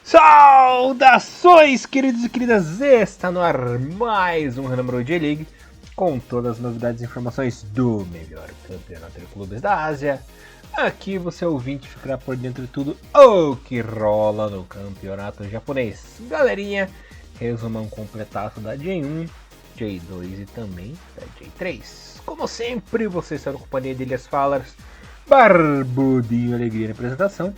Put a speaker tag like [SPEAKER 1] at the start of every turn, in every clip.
[SPEAKER 1] Saudações, queridos e queridas! Está no ar mais um Ranamaro J-League com todas as novidades e informações do melhor campeonato de clubes da Ásia. Aqui você ouvinte ficará por dentro de tudo o que rola no campeonato japonês. Galerinha, resumão completado da J1, J2 e também da J3. Como sempre, você está na companhia de Elias Fallers, Barbudinho Alegria na apresentação.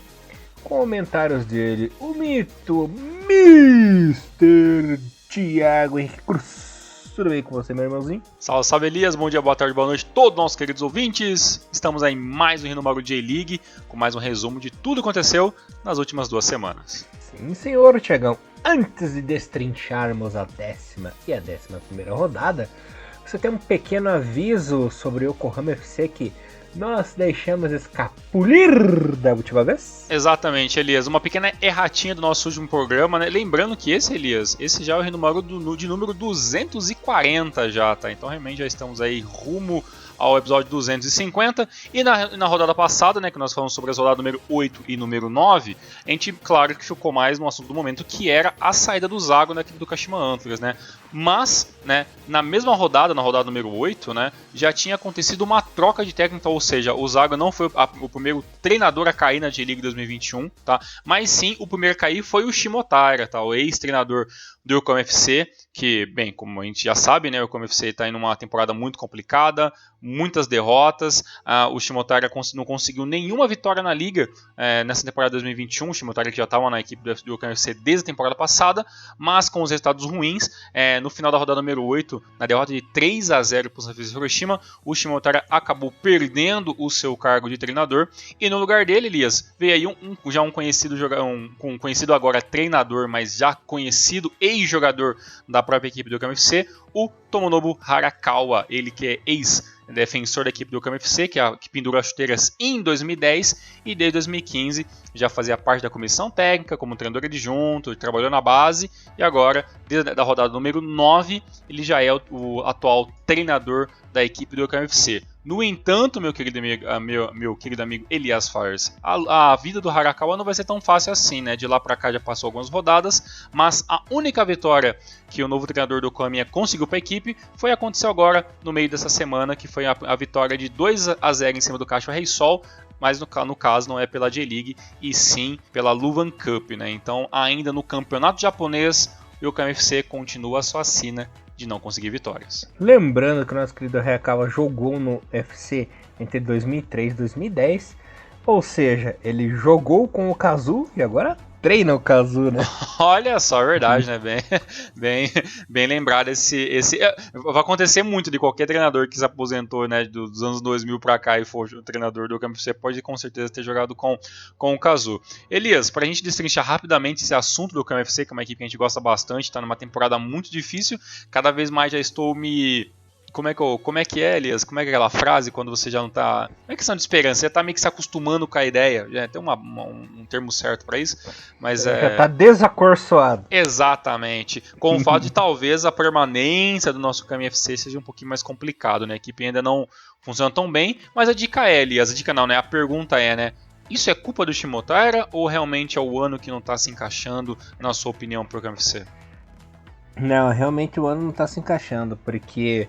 [SPEAKER 1] Comentários dele, o mito Mr. Thiago Henrique Cruz. Tudo bem com você, meu irmãozinho?
[SPEAKER 2] Salve, salve Elias, bom dia, boa tarde, boa noite a todos nossos queridos ouvintes. Estamos aí em mais um Ranamaro J-League, com mais um resumo de tudo que aconteceu nas últimas 2 semanas.
[SPEAKER 1] Sim, senhor Thiagão. Antes de destrincharmos a 10ª e a 11ª rodada, você tem um pequeno aviso sobre o Yokohama FC que nós deixamos escapulir da última vez?
[SPEAKER 2] Exatamente, Elias. Uma pequena erratinha do nosso último programa, né? Lembrando que esse, Elias, esse já é o Ranamaro de número 240 já, tá? Então realmente já estamos aí rumo ao episódio 250. E na rodada passada, né, que nós falamos sobre as rodadas número 8 e número 9, a gente, claro, que ficou mais no assunto do momento, que era a saída do Zago da equipe do Kashima Antlers, né? Mas, né, na mesma rodada, na rodada número 8, né, já tinha acontecido uma troca de técnica, ou seja, o Zago não foi o primeiro treinador a cair na J-League 2021, tá? Mas sim, o primeiro a cair foi o Shimotaira, tá? O ex-treinador do Yokohama FC, que, bem, como a gente já sabe, né, o Yokohama FC está em uma temporada muito complicada, muitas derrotas, o Shimotaira não conseguiu nenhuma vitória na liga nessa temporada 2021, o Shimotaira que já estava na equipe do Yokohama FC desde a temporada passada, mas com os resultados ruins, no final da rodada número 8, na derrota de 3-0 para os Sanfrecce Hiroshima, o Shimotaira acabou perdendo o seu cargo de treinador, e no lugar dele, Elias, veio aí um conhecido agora treinador, mas já conhecido ex-jogador da própria equipe do Yokohama FC, o Tomonobu Harakawa, ele que é ex-defensor da equipe do Yokohama FC, que pendurou as chuteiras em 2010 e desde 2015 já fazia parte da comissão técnica como treinador adjunto, trabalhou na base e agora, desde a rodada número 9, ele já é o atual treinador da equipe do Yokohama FC. No entanto, meu querido amigo Elias Fires, a vida do Harakawa não vai ser tão fácil assim, né? De lá pra cá já passou algumas rodadas, mas a única vitória que o novo treinador do Yokohama conseguiu para a equipe aconteceu agora no meio dessa semana, que foi a vitória de 2-0 em cima do Kashiwa Reysol, mas no caso não é pela J-League e sim pela Luvan Cup, né? Então, ainda no campeonato japonês, o Yokohama FC continua a sua sina de não conseguir vitórias.
[SPEAKER 1] Lembrando que o nosso querido Harakawa jogou no FC entre 2003 e 2010, ou seja, ele jogou com o Kazu e agora treina o Kazu, né?
[SPEAKER 2] Olha só, é verdade, né? Bem lembrado. Vai acontecer muito de qualquer treinador que se aposentou, né, dos anos 2000 pra cá e for o treinador do Yokohama FC, pode com certeza ter jogado com o Kazu. Elias, pra gente destrinchar rapidamente esse assunto do Yokohama FC, que é uma equipe que a gente gosta bastante, tá numa temporada muito difícil, cada vez mais já estou me... Como é que é, Elias? Como é que é aquela frase quando você já não tá... Não é questão de esperança, você tá meio que se acostumando com a ideia. Já tem um termo certo pra isso, mas
[SPEAKER 1] já tá desacorçoado.
[SPEAKER 2] Exatamente. Com o fato de talvez a permanência do nosso KMFC seja um pouquinho mais complicado, né? A equipe ainda não funciona tão bem, mas a dica é, Elias, a dica não, né? A pergunta é, né? Isso é culpa do Shimotaira ou realmente é o ano que não tá se encaixando, na sua opinião, pro KMFC?
[SPEAKER 1] Não, realmente o ano não tá se encaixando, porque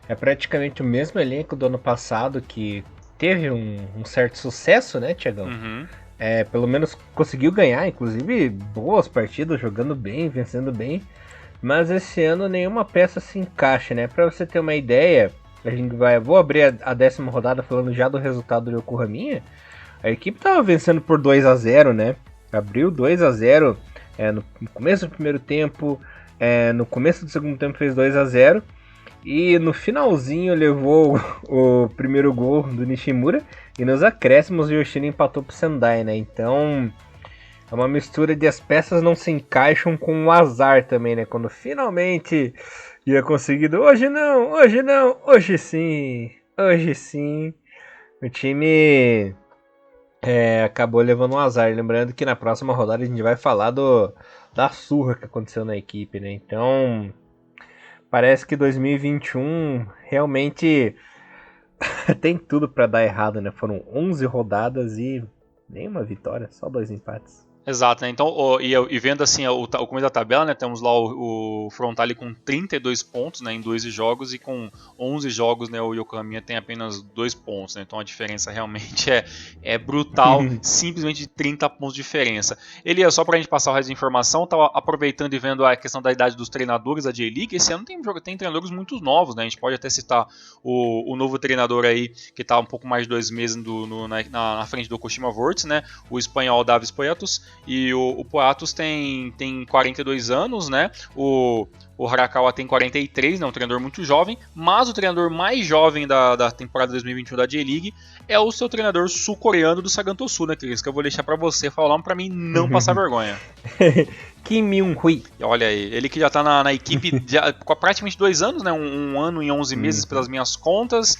[SPEAKER 1] é praticamente o mesmo elenco do ano passado que teve um certo sucesso, né, Thiagão?
[SPEAKER 2] Uhum.
[SPEAKER 1] Pelo menos conseguiu ganhar, inclusive boas partidas, jogando bem, vencendo bem. Mas esse ano nenhuma peça se encaixa, né? Pra você ter uma ideia, vou abrir a 10ª rodada falando já do resultado do Yokohama. A equipe tava vencendo por 2-0, né? Abriu 2-0 no começo do primeiro tempo, no começo do segundo tempo fez 2-0. E no finalzinho levou o primeiro gol do Nishimura. E nos acréscimos o Yoshino empatou pro Sendai, né? Então é uma mistura de as peças não se encaixam com o azar também, né? Quando finalmente ia conseguido. Hoje não, hoje sim. O time acabou levando um azar. Lembrando que na próxima rodada a gente vai falar da surra que aconteceu na equipe, né? Então... Parece que 2021 realmente tem tudo pra dar errado, né? Foram 11 rodadas e nenhuma vitória, só 2 empates.
[SPEAKER 2] Exato, né? Então, e vendo assim o começo da tabela, né? Temos lá o Frontale com 32 pontos, né, em 12 jogos, e com 11 jogos, né, o Yokohama tem apenas 2 pontos, né? Então a diferença realmente é brutal, simplesmente de 30 pontos de diferença. Elias, só pra gente passar o resto de informação, tava aproveitando e vendo a questão da idade dos treinadores da J-League. Esse ano tem treinadores muito novos, né? A gente pode até citar o novo treinador aí, que tá um pouco mais de 2 meses na frente do Kashima Vortis, né? O espanhol Davis Poetos. E o Poatos tem 42 anos, né? O Harakawa tem 43, né? Um treinador muito jovem. Mas o treinador mais jovem da temporada 2021 da J-League é o seu treinador sul-coreano do Saganto Sul, né, Cris? Que eu vou deixar pra você falar pra mim não passar vergonha.
[SPEAKER 1] Kim Myung-hui.
[SPEAKER 2] Olha aí, ele que já tá na equipe já, com praticamente 2 anos, né? Um ano e 11 meses pelas minhas contas,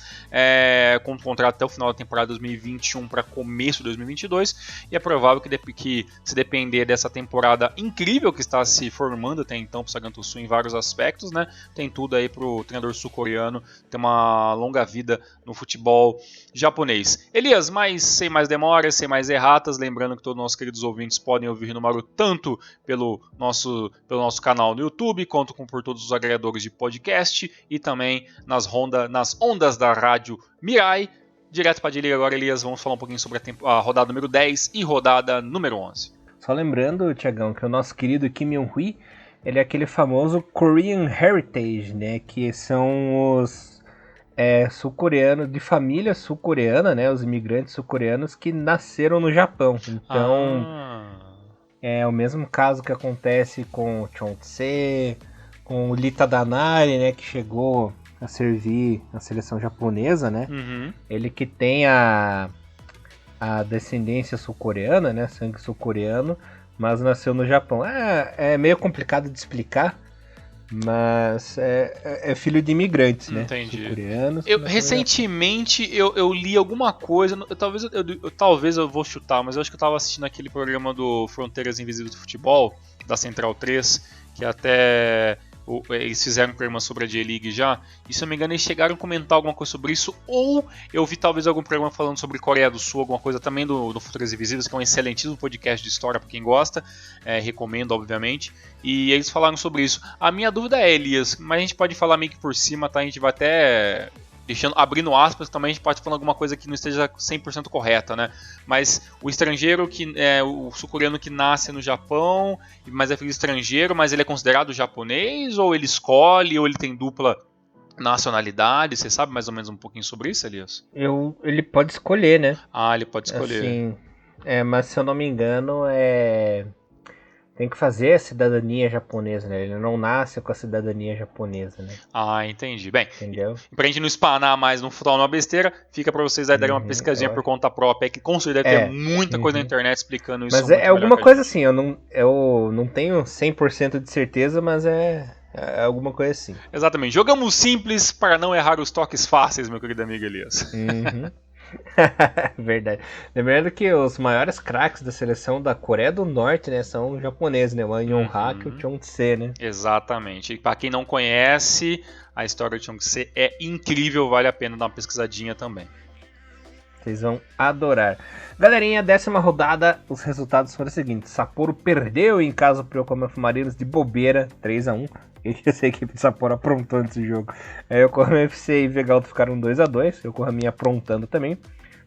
[SPEAKER 2] com contrato até o final da temporada 2021 para começo de 2022, e é provável que se depender dessa temporada incrível que está se formando até então pro Saganto Sul em vários aspectos, né? Tem tudo aí pro treinador sul-coreano ter uma longa vida no futebol japonês. Elias, mas sem mais demoras, sem mais erratas, lembrando que todos os nossos queridos ouvintes podem ouvir no Maru tanto pelo nosso canal no YouTube, quanto por todos os agregadores de podcast e também nas ondas da rádio Mirai. Direto para a J-League agora, Elias, vamos falar um pouquinho sobre a rodada número 10 e rodada número 11.
[SPEAKER 1] Só lembrando, Tiagão, que o nosso querido Kim Myung-hui, ele é aquele famoso Korean Heritage, né, que são os sul-coreanos, de família sul-coreana, né, os imigrantes sul-coreanos que nasceram no Japão. Então, é o mesmo caso que acontece com o Chon-se, com o Lita Danari, né, que chegou a servir a seleção japonesa, né?
[SPEAKER 2] Uhum.
[SPEAKER 1] Ele que tem a descendência sul-coreana, né, sangue sul-coreano, mas nasceu no Japão. É meio complicado de explicar, mas é filho de imigrantes, né?
[SPEAKER 2] Entendi.
[SPEAKER 1] Sul-coreanos.
[SPEAKER 2] Recentemente eu li alguma coisa, talvez eu vou chutar, mas eu acho que eu estava assistindo aquele programa do Fronteiras Invisíveis do Futebol, da Central 3, que até eles fizeram um programa sobre a J-League já, e se eu não me engano eles chegaram a comentar alguma coisa sobre isso, ou eu vi talvez algum programa falando sobre Coreia do Sul, alguma coisa também do Futuras Invisíveis, que é um excelentíssimo podcast de história para quem gosta, recomendo obviamente, e eles falaram sobre isso. A minha dúvida é, Elias, mas a gente pode falar meio que por cima, tá? A gente vai até abrindo aspas, também a gente pode falar alguma coisa que não esteja 100% correta, né? Mas o estrangeiro, o sul-coreano que nasce no Japão, mas é filho estrangeiro, mas ele é considerado japonês, ou ele escolhe, ou ele tem dupla nacionalidade? Você sabe mais ou menos um pouquinho sobre isso, Elias?
[SPEAKER 1] Ele pode escolher, né?
[SPEAKER 2] Ele pode escolher.
[SPEAKER 1] Assim, mas se eu não me engano, tem que fazer a cidadania japonesa, né? Ele não nasce com a cidadania japonesa, né?
[SPEAKER 2] Entendi. Bem,
[SPEAKER 1] entendeu?
[SPEAKER 2] Pra gente não espanar mais, não falar uma besteira, fica pra vocês aí darem uma pesquisadinha por conta própria, que com certeza tem muita coisa na internet explicando isso.
[SPEAKER 1] Mas é alguma coisa assim, eu não tenho 100% de certeza, mas é alguma coisa assim.
[SPEAKER 2] Exatamente. Jogamos simples para não errar os toques fáceis, meu querido amigo Elias.
[SPEAKER 1] Verdade. Lembrando que os maiores craques da seleção da Coreia do Norte, né, são japoneses, né? O An Yong-hak e o Chon-se, né?
[SPEAKER 2] Exatamente. E para quem não conhece, a história do Chon-se é incrível, vale a pena dar uma pesquisadinha também.
[SPEAKER 1] Vocês vão adorar. Galerinha, 10ª rodada, os resultados foram os seguintes. Sapporo perdeu em casa pro Yokohama Marinos de bobeira, 3-1. Essa equipe de Sapporo aprontou nesse jogo. Yokohama FC e Vegalto ficaram 2-2. Yokohama aprontando também.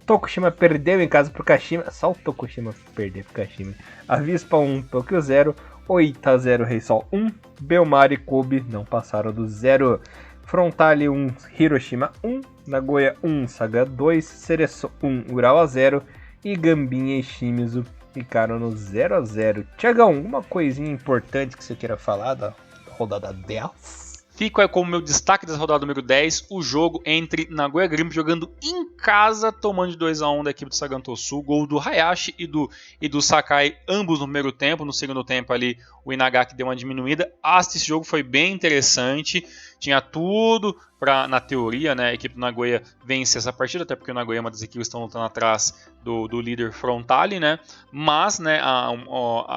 [SPEAKER 1] Tokushima perdeu em casa pro Kashima. Só o Tokushima perdeu pro Kashima. Avispa 1, Tokyo 0. Oita 0, Reysol 1. Belmar e Kobe não passaram do 0. Frontale 1, Hiroshima 1. Nagoya 1, Saga 2. Cereço 1, Urawa 0. E Gambinha e Shimizu ficaram no 0-0. Tiagão, alguma coisinha importante que você queira falar da rodada 10?
[SPEAKER 2] Fico aí como meu destaque dessa rodada número 10, o jogo entre Nagoya Grampus jogando em casa, tomando de 2-1 da equipe do Saganto Sul, gol do Hayashi e do Sakai, ambos no primeiro tempo. No segundo tempo ali o Inagaki deu uma diminuída. Esse jogo foi bem interessante, tinha tudo para, na teoria, né, a equipe do Nagoya vencer essa partida, até porque o Nagoya é uma das equipes que estão lutando atrás do líder Frontale, né, mas, né,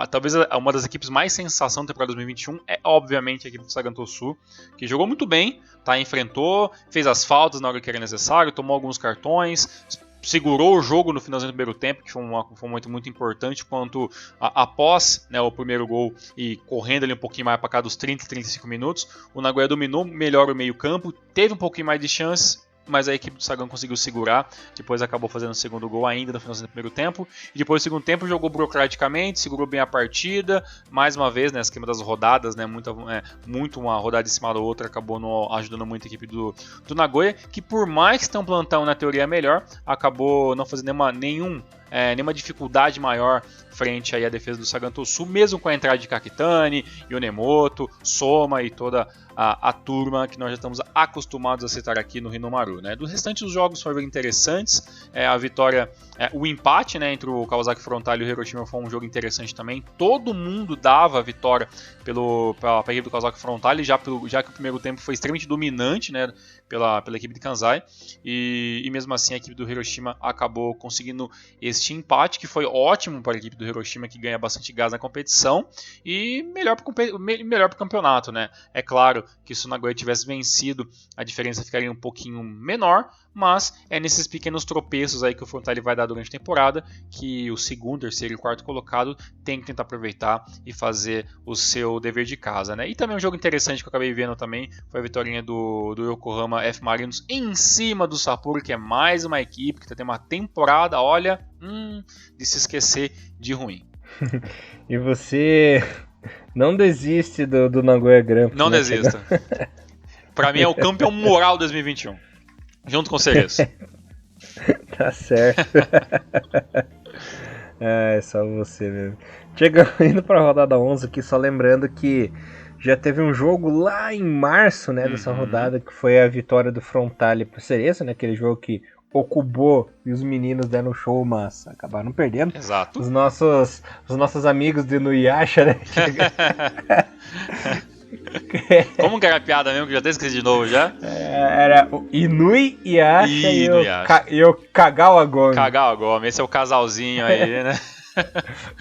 [SPEAKER 2] talvez uma das equipes mais sensação da temporada 2021 é obviamente a equipe do Saganto Sul, que jogou muito bem, tá, enfrentou, fez as faltas na hora que era necessário, tomou alguns cartões, segurou o jogo no finalzinho do primeiro tempo, que foi um momento muito importante, quanto após, né, o primeiro gol e correndo ali um pouquinho mais para cá dos 30, 35 minutos, o Nagoya dominou melhor o meio campo, teve um pouquinho mais de chances, mas a equipe do Sagan conseguiu segurar, depois acabou fazendo o segundo gol ainda no finalzinho do primeiro tempo, e depois do segundo tempo jogou burocraticamente, segurou bem a partida, mais uma vez, né, esquema das rodadas, né, muito uma rodada em cima da outra, acabou não ajudando muito a equipe do Nagoya, que por mais que tenha um plantão na teoria melhor, acabou não fazendo nenhuma dificuldade maior frente aí à defesa do Sagan Tosu, mesmo com a entrada de Kakitani, Yonemoto, Soma e toda a turma que nós já estamos acostumados a citar aqui no Hinomaru, né? Dos restantes os jogos foram interessantes, a vitória, o empate, né, entre o Kawasaki Frontale e o Hiroshima foi um jogo interessante também, todo mundo dava a vitória pela equipe do Kawasaki Frontale, já que o primeiro tempo foi extremamente dominante, né, pela equipe de Kansai, e mesmo assim a equipe do Hiroshima acabou conseguindo este empate, que foi ótimo para a equipe do Hiroshima, que ganha bastante gás na competição, e melhor para o campeonato, né? É claro que se o Nagoya tivesse vencido, a diferença ficaria um pouquinho menor, mas é nesses pequenos tropeços aí que o Frontale vai dar durante a temporada que o segundo, terceiro e quarto colocado tem que tentar aproveitar e fazer o seu dever de casa, né? E também um jogo interessante que eu acabei vendo também foi a vitória do Yokohama F Marinos em cima do Sapporo, que é mais uma equipe que tem uma temporada, olha, de se esquecer de ruim.
[SPEAKER 1] E você não desiste do Nagoya Grand Prix?
[SPEAKER 2] Não desista. Pra mim é o campeão moral 2021. Junto com o Cereço.
[SPEAKER 1] Tá certo. É só você mesmo. Indo pra rodada 11 aqui, só lembrando que já teve um jogo lá em março, né, dessa rodada, que foi a vitória do Frontale pro Cereço, né, aquele jogo que o Kubo e os meninos deram show, mas acabaram perdendo.
[SPEAKER 2] Exato.
[SPEAKER 1] Os nossos amigos de Nuyasha, né?
[SPEAKER 2] Como que era a piada mesmo, que já até esqueci de novo já?
[SPEAKER 1] Era o Inui Yasha e o Kagawa Gomi.
[SPEAKER 2] Kagawa Gomi, esse é o casalzinho aí, né?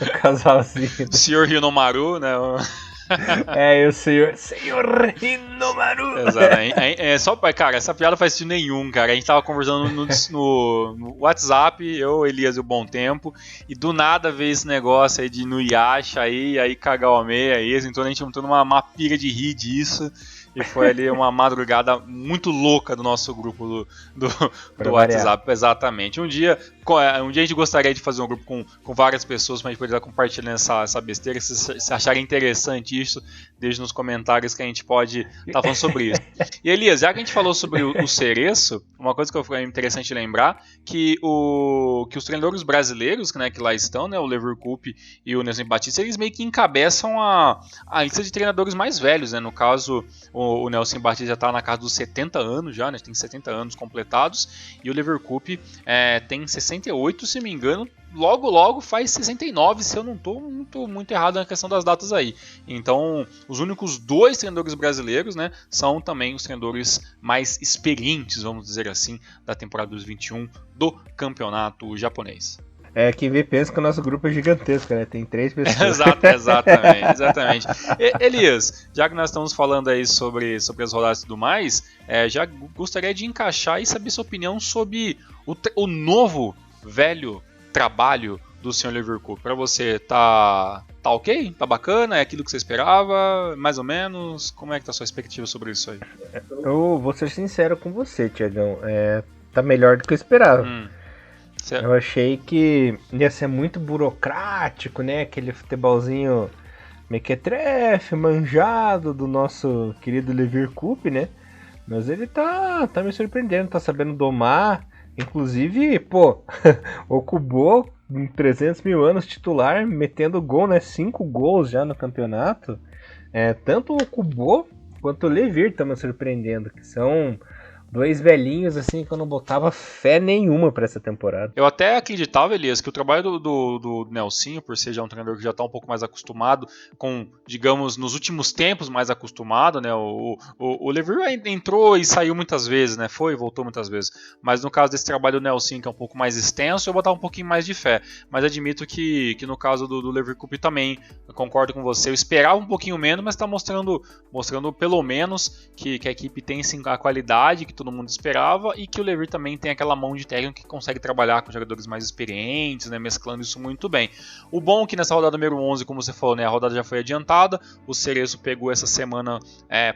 [SPEAKER 1] O casalzinho.
[SPEAKER 2] O Sr. Hinomaru, né?
[SPEAKER 1] E o senhor Hinomaru.
[SPEAKER 2] Exato. Cara, essa piada faz sentido nenhum, cara. A gente tava conversando no WhatsApp, eu, Elias e o Bom Tempo, e do nada veio esse negócio aí de Nuyasha aí Kagawame aí, então a gente entrou numa pilha de rir disso. E foi ali uma madrugada muito louca do nosso grupo do WhatsApp, exatamente. Um dia a gente gostaria de fazer um grupo com várias pessoas, pra gente poder estar compartilhando essa besteira. Se acharem interessante isso, deixe nos comentários que a gente pode estar falando sobre isso. E Elias, já que a gente falou sobre o Cereço, uma coisa que foi interessante lembrar, que os treinadores brasileiros, né, que lá estão, né, o Lever Cup e o Nelson Batista, eles meio que encabeçam a lista de treinadores mais velhos, né? No caso, o Nelson Batista já está na casa dos 70 anos já, né? Tem 70 anos completados, e o Lever Cup tem 68, se me engano, logo faz 69, se eu não estou muito errado na questão das datas aí. Então, os únicos dois treinadores brasileiros, né, são também os treinadores mais experientes, vamos dizer assim, da temporada 2021 do campeonato japonês.
[SPEAKER 1] Quem vê pensa que o nosso grupo é gigantesco, né? Tem 3 pessoas.
[SPEAKER 2] Exatamente. Elias, já que nós estamos falando aí sobre as rodadas e tudo mais, já gostaria de encaixar e saber sua opinião sobre o novo, velho trabalho do Sr. Leverkusen. Pra você, tá ok? Tá bacana? É aquilo que você esperava? Mais ou menos? Como é que tá a sua expectativa sobre isso aí?
[SPEAKER 1] Eu vou ser sincero com você, Tiagão. Tá melhor do que eu esperava. Eu achei que ia ser muito burocrático, né? Aquele futebolzinho mequetrefe, manjado do nosso querido Leverkusen, né? Mas ele tá me surpreendendo, tá sabendo domar. Inclusive, o Kubo, em 300 mil anos, titular, metendo gol, né? 5 gols já no campeonato. Tanto o Kubo quanto o Levir estão me surpreendendo, que são 2 velhinhos assim que eu não botava fé nenhuma para essa temporada.
[SPEAKER 2] Eu até acreditava, Elias, que o trabalho do Nelsinho, por ser já um treinador que já está um pouco mais acostumado com, digamos, nos últimos tempos mais acostumado, né? O Levir entrou e saiu muitas vezes, né? Foi e voltou muitas vezes. Mas no caso desse trabalho do Nelsinho, que é um pouco mais extenso, eu botava um pouquinho mais de fé. Mas admito que no caso do Leverkusen também, eu concordo com você. Eu esperava um pouquinho menos, mas está mostrando pelo menos que a equipe tem sim a qualidade, que todo mundo esperava, e que o Levir também tem aquela mão de técnico que consegue trabalhar com jogadores mais experientes, né, mesclando isso muito bem. O bom é que nessa rodada número 11, como você falou, né, a rodada já foi adiantada, o Cerezo pegou essa semana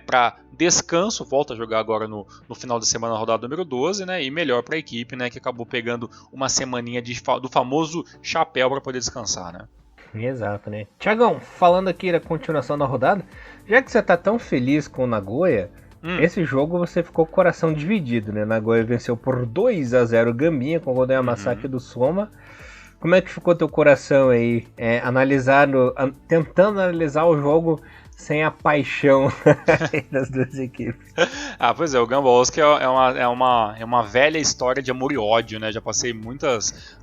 [SPEAKER 2] para descanso, volta a jogar agora no final de semana a rodada número 12, né, e melhor para a equipe, né, que acabou pegando uma semaninha do famoso chapéu para poder descansar, né.
[SPEAKER 1] Exato, né? Tiagão, falando aqui da continuação da rodada, já que você tá tão feliz com o Nagoya, esse jogo você ficou com o coração dividido, né? Nagoya venceu por 2-0 o Gambinha com o gol do Yamasaki do Soma. Como é que ficou teu coração aí, tentando analisar o jogo sem a paixão das duas equipes?
[SPEAKER 2] Pois é, o Gamba Osaka é uma velha história de amor e ódio, né? Já passei muitas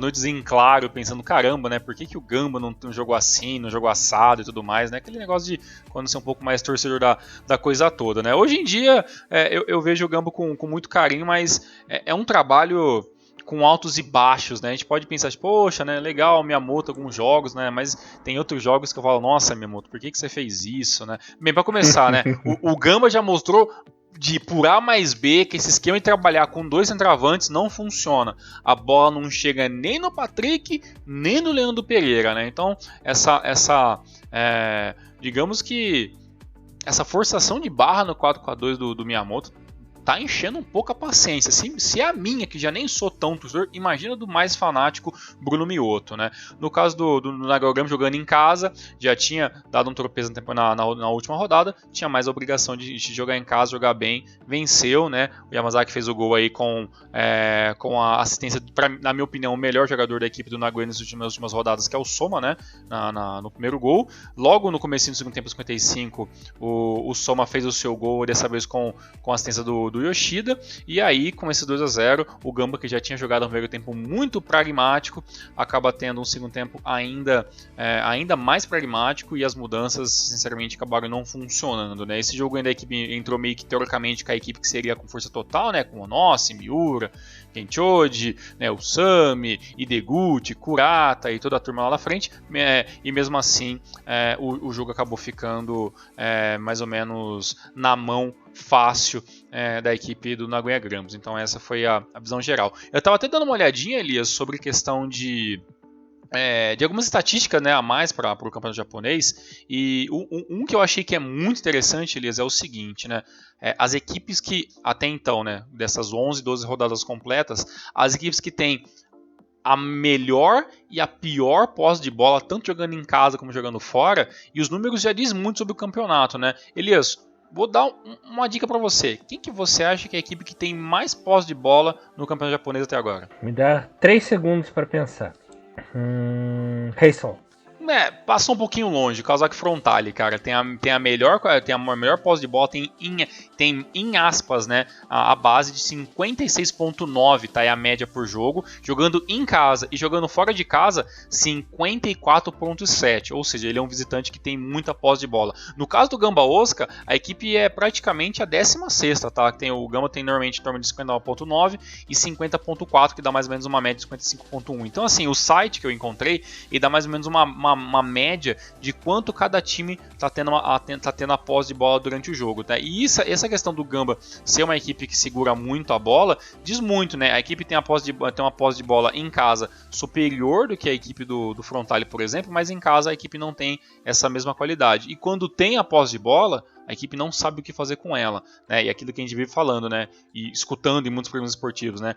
[SPEAKER 2] noites em claro pensando, caramba, né? Por que o Gamba não jogou assim, não jogou assado e tudo mais, né? Aquele negócio de quando você é um pouco mais torcedor da coisa toda, né? Hoje em dia eu vejo o Gamba com muito carinho, mas é um trabalho com altos e baixos, né? A gente pode pensar, tipo, poxa, né, legal, Miyamoto, alguns jogos, né? Mas tem outros jogos que eu falo, nossa, Miyamoto, por que você fez isso, né? Bem, pra começar, né? O Gamba já mostrou por A mais B que esse esquema de trabalhar com 2 centroavantes não funciona. A bola não chega nem no Patrick, nem no Leandro Pereira, né? Então, digamos que essa forçação de barra no 4-4-2 do Miyamoto tá enchendo um pouco a paciência. Se é a minha, que já nem sou tão torcedor, imagina do mais fanático Bruno Mioto, né? No caso do Nagoya Grampus jogando em casa, já tinha dado um tropeço na última rodada, tinha mais a obrigação de jogar em casa, jogar bem, venceu, né? O Yamazaki fez o gol aí com a assistência, na minha opinião, o melhor jogador da equipe do Nagoya nas últimas rodadas, que é o Soma, né? No primeiro gol. Logo no comecinho do segundo tempo, 55, o Soma fez o seu gol, dessa vez com a assistência do Yoshida, e aí com esse 2-0 o Gamba, que já tinha jogado um primeiro tempo muito pragmático, acaba tendo um segundo tempo ainda mais pragmático, e as mudanças sinceramente acabaram não funcionando, né? Esse jogo ainda a equipe entrou meio que teoricamente com a equipe que seria com força total, né? Com Onossi, Miura, Kenchoji, né? O Sami, Ideguchi, Kurata e toda a turma lá na frente, e mesmo assim o jogo acabou ficando mais ou menos na mão fácil da equipe do Nagoya Grampus. Então essa foi a visão geral. Eu estava até dando uma olhadinha, Elias, sobre questão de algumas estatísticas, né, a mais para o campeonato japonês, e um que eu achei que é muito interessante, Elias, é o seguinte, né, as equipes que até então, né, dessas 11, 12 rodadas completas, as equipes que têm a melhor e a pior posse de bola, tanto jogando em casa como jogando fora, e os números já dizem muito sobre o campeonato, né. Elias, vou dar uma dica para você. Quem que você acha que é a equipe que tem mais posse de bola no campeonato japonês até agora?
[SPEAKER 1] Me dá 3 segundos para pensar. Heysel.
[SPEAKER 2] Passou um pouquinho longe. Kawasaki Frontale, cara, tem a melhor posse de bola, tem em aspas, né, a base de 56.9, tá, é a média por jogo, jogando em casa e jogando fora de casa 54.7, ou seja, ele é um visitante que tem muita posse de bola. No caso do Gamba Osaka, a equipe é praticamente a 16ª, tá? O Gamba tem normalmente em torno de 59.9 e 50.4, que dá mais ou menos uma média de 55.1. Então assim, o site que eu encontrei, ele dá mais ou menos uma média de quanto cada time tá tendo a posse de bola durante o jogo, tá? E essa questão do Gamba ser uma equipe que segura muito a bola diz muito, né? A equipe tem uma posse de bola em casa superior do que a equipe do Frontale, por exemplo, mas em casa a equipe não tem essa mesma qualidade. E quando tem a posse de bola, a equipe não sabe o que fazer com ela, né? E aquilo que a gente vive falando, né? E escutando em muitos programas esportivos, né?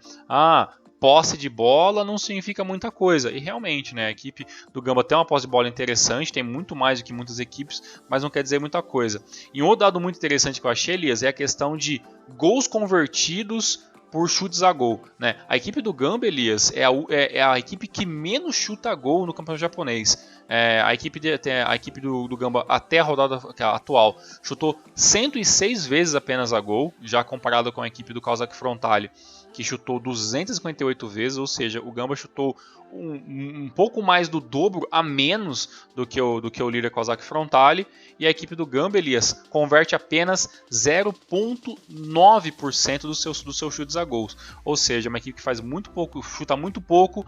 [SPEAKER 2] Posse de bola não significa muita coisa. E realmente, né, a equipe do Gamba tem uma posse de bola interessante, tem muito mais do que muitas equipes, mas não quer dizer muita coisa. E um outro dado muito interessante que eu achei, Elias, é a questão de gols convertidos por chutes a gol, né? A equipe do Gamba, Elias, é a equipe que menos chuta gol no campeonato japonês. A equipe do Gamba, até a rodada atual, chutou 106 vezes apenas a gol, já comparado com a equipe do Kawasaki Frontale, que chutou 258 vezes, ou seja, o Gamba chutou um pouco mais do dobro a menos do que o líder Kawasaki Frontale, e a equipe do Gamba, Elias, converte apenas 0,9% dos seus chutes a gols, ou seja, uma equipe que faz muito pouco, chuta muito pouco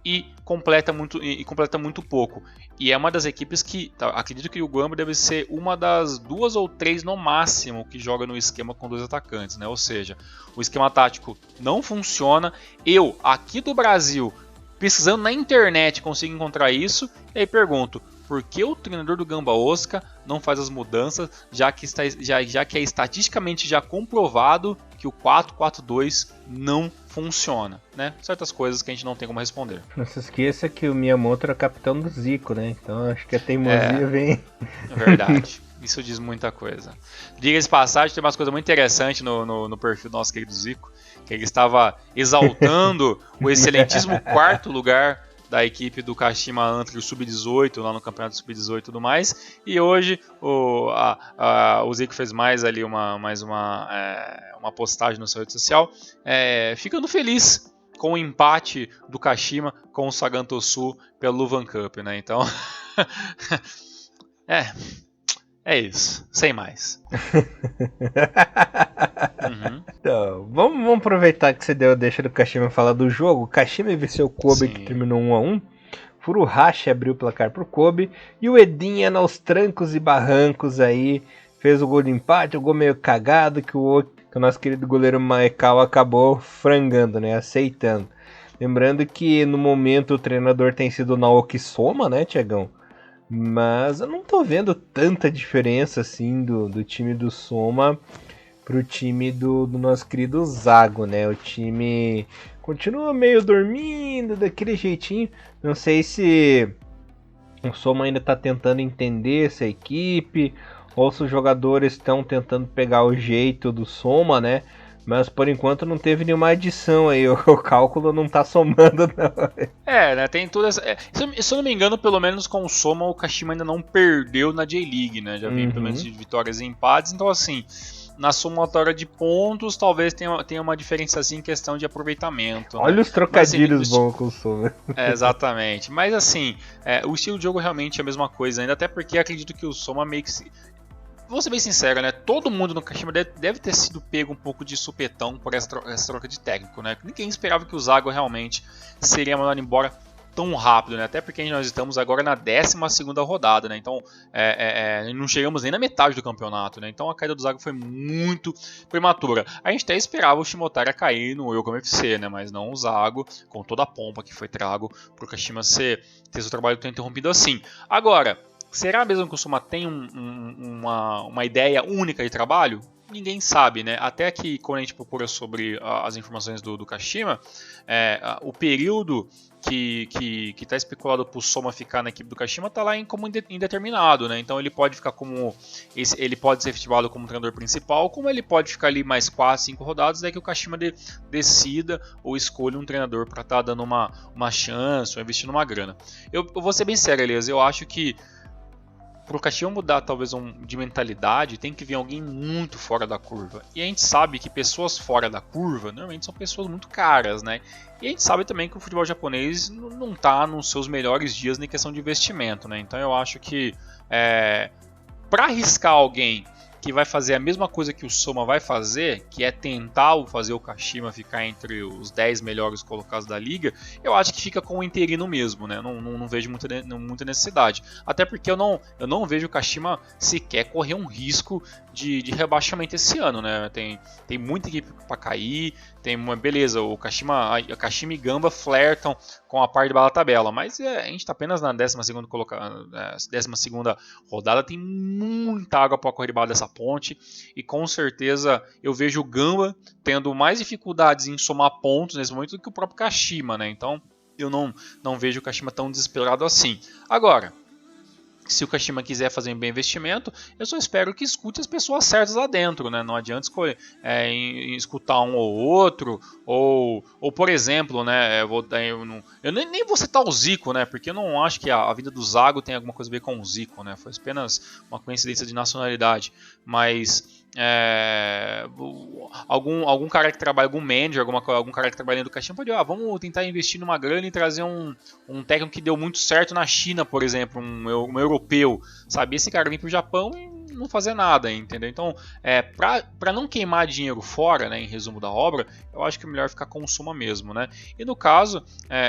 [SPEAKER 2] e completa muito pouco. E é uma das equipes que, acredito que o Gamba deve ser uma das 2 ou 3 no máximo que joga no esquema com 2 atacantes, né? Ou seja, o esquema tático não funciona. Eu, aqui do Brasil, pesquisando na internet, consigo encontrar isso, e aí pergunto, por que o treinador do Gamba Osaka não faz as mudanças, já que é estatisticamente já comprovado que o 4-4-2 não funciona, né? Certas coisas que a gente não tem como responder.
[SPEAKER 1] Não se esqueça que o Miyamoto era capitão do Zico, né? Então acho que a teimosia vem...
[SPEAKER 2] É verdade. Isso diz muita coisa. Diga-se de passagem, tem umas coisas muito interessantes no perfil do nosso querido Zico, que ele estava exaltando o excelentíssimo 4º lugar da equipe do Kashima Antlers Sub-18, lá no campeonato Sub-18 e tudo mais. E hoje o Zico fez mais uma postagem no seu rede social, ficando feliz com o empate do Kashima com o Sagan Tosu pelo Luvan Cup, né? Então, é isso, sem mais.
[SPEAKER 1] Então, vamos aproveitar que você deixa do Kashima falar do jogo. O Kashima venceu o Kobe, que terminou 1-1. Furuhashi abriu o placar pro Kobe. E o Edinha, aos trancos e barrancos aí, fez o gol de empate. O gol meio cagado que o nosso querido goleiro Maekawa acabou frangando, né? Aceitando. Lembrando que no momento o treinador tem sido o Naoki Soma, né, Tiagão? Mas eu não tô vendo tanta diferença assim do time do Soma pro time do nosso querido Zago, né? O time continua meio dormindo, daquele jeitinho. Não sei se o Soma ainda tá tentando entender essa equipe, ou se os jogadores estão tentando pegar o jeito do Soma, né? Mas por enquanto não teve nenhuma adição aí, o cálculo não tá somando não.
[SPEAKER 2] Né, tem tudo essa... se eu não me engano, pelo menos com o Soma, o Kashima ainda não perdeu na J-League, né? Já vem pelo menos de vitórias e empates, então assim, na somatória de pontos, talvez tenha uma diferença assim em questão de aproveitamento.
[SPEAKER 1] Olha, né? Os trocadilhos assim, bons com o Soma.
[SPEAKER 2] Exatamente, mas assim, o estilo de jogo realmente é a mesma coisa ainda, até porque acredito que o Soma meio que vou ser bem sincero, né? Todo mundo no Kashima deve ter sido pego um pouco de supetão por essa troca de técnico, né? Ninguém esperava que o Zago realmente seria mandado embora tão rápido, né? Até porque nós estamos agora na 12ª rodada, né? Então, não chegamos nem na metade do campeonato, né? Então a caída do Zago foi muito prematura. A gente até esperava o Shimotara cair no Yokohama FC, né? Mas não o Zago, com toda a pompa que foi trago pro Kashima ter seu trabalho tão interrompido assim. Agora, será mesmo que o Soma tem uma ideia única de trabalho? Ninguém sabe, né? Até que quando a gente procura sobre as informações do Kashima, o período que está especulado para o Soma ficar na equipe do Kashima está lá como indeterminado, né? Então ele pode ficar ele pode ser efetivado como treinador principal, como ele pode ficar ali mais 4, 5 rodadas, daí que o Kashima decida ou escolha um treinador para estar dando uma chance ou investindo uma grana. Eu vou ser bem sério, Elias, eu acho que para o Kashima mudar talvez de mentalidade, tem que vir alguém muito fora da curva. E a gente sabe que pessoas fora da curva normalmente são pessoas muito caras, né? E a gente sabe também que o futebol japonês não está nos seus melhores dias em questão de investimento, né? Então eu acho que para arriscar alguém que vai fazer a mesma coisa que o Soma vai fazer, que é tentar fazer o Kashima ficar entre os 10 melhores colocados da liga, eu acho que fica com o interino mesmo, né? Não vejo muita necessidade. Até porque eu não vejo o Kashima sequer correr um risco de rebaixamento esse ano, né? Tem muita equipe para cair, beleza, o Kashima e Gamba flertam com a parte de bala tabela, mas a gente está apenas na 12ª rodada, tem muita água para correr debaixo dessa ponte, e com certeza eu vejo o Gamba tendo mais dificuldades em somar pontos nesse momento do que o próprio Kashima, né? Então eu não vejo o Kashima tão desesperado assim. Agora, se o Kashima quiser fazer um bem investimento, eu só espero que escute as pessoas certas lá dentro, né? Não adianta escutar um ou outro, ou por exemplo, né? Eu nem vou citar o Zico, né? Porque eu não acho que a vida do Zago tem alguma coisa a ver com o Zico, né? Foi apenas uma coincidência de nacionalidade. Mas algum cara que trabalha, algum manager, algum cara que trabalha no Kashima pode, vamos tentar investir numa grana e trazer um técnico que deu muito certo na China, por exemplo, um europeu, sabe? Esse cara vir pro Japão e não fazer nada, entendeu? Então, para não queimar dinheiro fora, né, em resumo da obra, eu acho que é melhor ficar com o Suma mesmo, né? E no caso,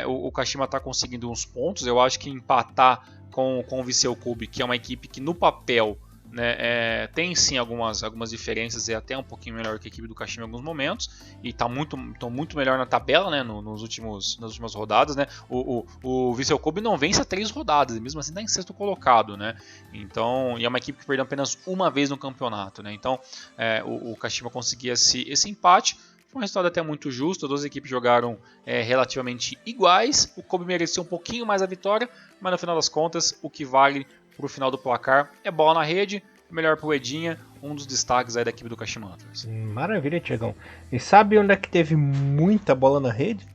[SPEAKER 2] o Kashima está conseguindo uns pontos, eu acho que empatar com o Viseu Kobe, que é uma equipe que no papel, né, tem sim algumas diferenças, é até um pouquinho melhor que a equipe do Kashima em alguns momentos, e está muito melhor na tabela, né, nas últimas rodadas, né. O Vissel Kobe não vence há 3 rodadas, e mesmo assim está em 6º colocado, né. Então, e é uma equipe que perdeu apenas uma vez no campeonato, né. Então, o Kashima conseguia esse empate. Foi um resultado até muito justo, as duas equipes jogaram relativamente iguais. O Kobe mereceu um pouquinho mais a vitória, mas no final das contas, o que vale para o final do placar é bola na rede, melhor pro Edinha, um dos destaques aí da equipe do Kashima Antlers.
[SPEAKER 1] Maravilha, Tiagão. E sabe onde é que teve muita bola na rede?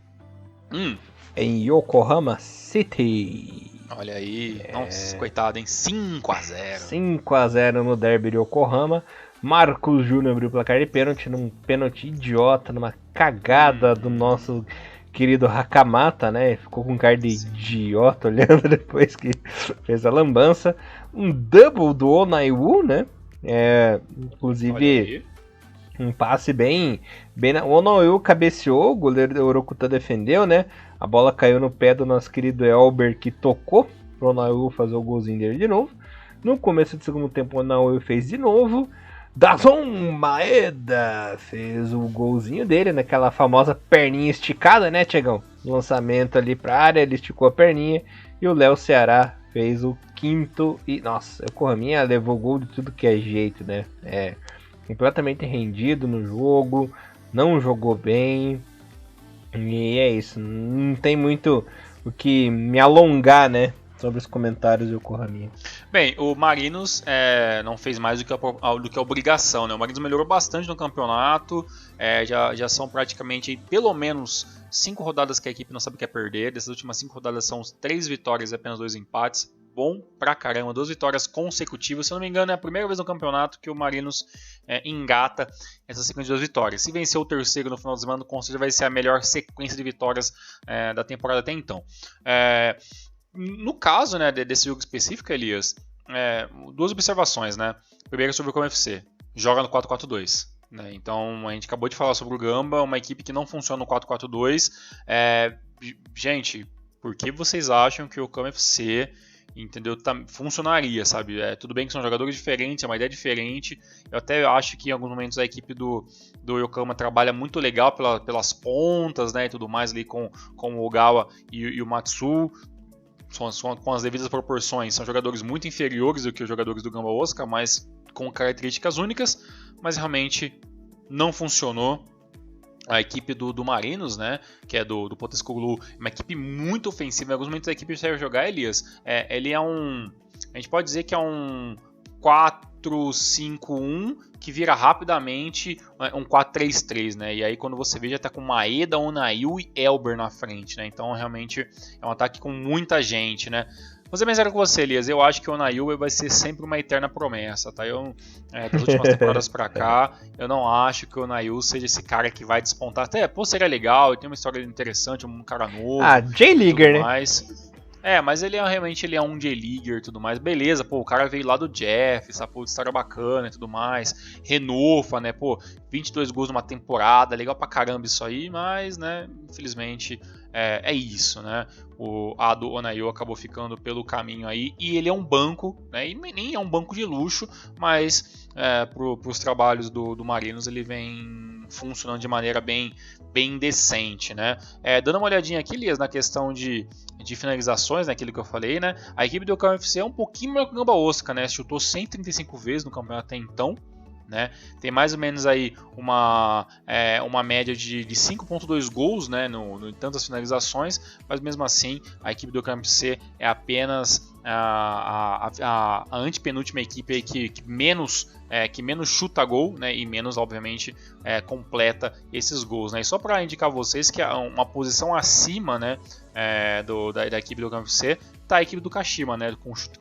[SPEAKER 1] Em Yokohama City.
[SPEAKER 2] Olha aí, nossa, coitado, hein? 5-0.
[SPEAKER 1] 5-0 no derby de Yokohama. Marcos Júnior abriu o placar de pênalti, num pênalti idiota, numa cagada do nosso querido Hakamata, né? Ficou com cara de idiota olhando depois que fez a lambança. Um double do Onaiwu, né? Inclusive um passe bem o Onaiwu cabeceou, o goleiro Orokuta defendeu, né? A bola caiu no pé do nosso querido Elber, que tocou pro Onaiwu fazer o golzinho dele de novo. No começo do segundo tempo, o Onaiwu fez de novo. Dazon Maeda fez o golzinho dele, naquela famosa perninha esticada, né, Tiagão? Lançamento ali pra área, ele esticou a perninha. E o Léo Ceará fez o 5º. E, nossa, o Corraminha levou gol de tudo que é jeito, né? Completamente rendido no jogo, não jogou bem. E é isso, não tem muito o que me alongar, né? Sobre os comentários do Corraminha.
[SPEAKER 2] Bem, o Marinos não fez mais do que a obrigação, né? O Marinos melhorou bastante no campeonato, já são praticamente pelo menos 5 rodadas que a equipe não sabe o que é perder. Dessas últimas 5 rodadas são 3 vitórias e apenas 2 empates. Bom pra caramba, 2 vitórias consecutivas. Se eu não me engano, é a primeira vez no campeonato que o Marinos engata essa sequência de 2 vitórias. Se vencer o terceiro no final de semana, com certeza vai ser a melhor sequência de vitórias da temporada até então. No caso, né, desse jogo específico, Elias, 2 observações, né? Primeiro sobre o Como FC, joga no 4-4-2. Né? Então, a gente acabou de falar sobre o Gamba, uma equipe que não funciona no 4-4-2. Gente, por que vocês acham que o Como FC, entendeu, funcionaria, sabe? Tudo bem que são jogadores diferentes, é uma ideia diferente. Eu até acho que em alguns momentos a equipe do Yokohama trabalha muito legal pelas pontas, né, e tudo mais ali com o Ogawa e o Matsu. Com as devidas proporções, são jogadores muito inferiores do que os jogadores do Gamba Osaka, mas com características únicas, mas realmente não funcionou. A equipe do Marinos, né, que é do Poteskoglou, uma equipe muito ofensiva. Em alguns momentos a equipe saiu jogar, Elias, ele a gente pode dizer que é um 4-5-1 que vira rapidamente um 4-3-3, né? E aí quando você vê já tá com Maeda, Onaiwu e Elber na frente, né? Então realmente é um ataque com muita gente, né? Vou ser bem sério com você, Elias, eu acho que o Onaiwu vai ser sempre uma eterna promessa, tá? Das últimas temporadas pra cá, eu não acho que o Onaiwu seja esse cara que vai despontar. Até, seria legal, ele tem uma história interessante, um cara novo.
[SPEAKER 1] J-Leaguer, né?
[SPEAKER 2] Mas ele realmente é um J-Leaguer e tudo mais. Beleza, o cara veio lá do Jeff, essa história bacana e tudo mais. Renofa, né, 22 gols numa temporada, legal pra caramba isso aí, mas, né, infelizmente é isso, né. O Ado Onaiwu acabou ficando pelo caminho aí, e ele é um banco, né, e nem é um banco de luxo, mas pros trabalhos do Marinos ele vem funcionando de maneira bem decente, né. Dando uma olhadinha aqui, Elias, na questão de finalizações, né, aquilo que eu falei, né, a equipe do Yokohama FC é um pouquinho melhor que o Gamba Osaka, né, chutou 135 vezes no campeonato até então, né, tem mais ou menos aí uma média de 5.2 gols, né, em tantas finalizações, mas mesmo assim a equipe do Yokohama FC é apenas a antepenúltima equipe aí que menos chuta gol, né, e menos, obviamente, completa esses gols, né. E só para indicar a vocês que uma posição acima, né, da equipe do Yokohama FC tá a equipe do Kashima, né,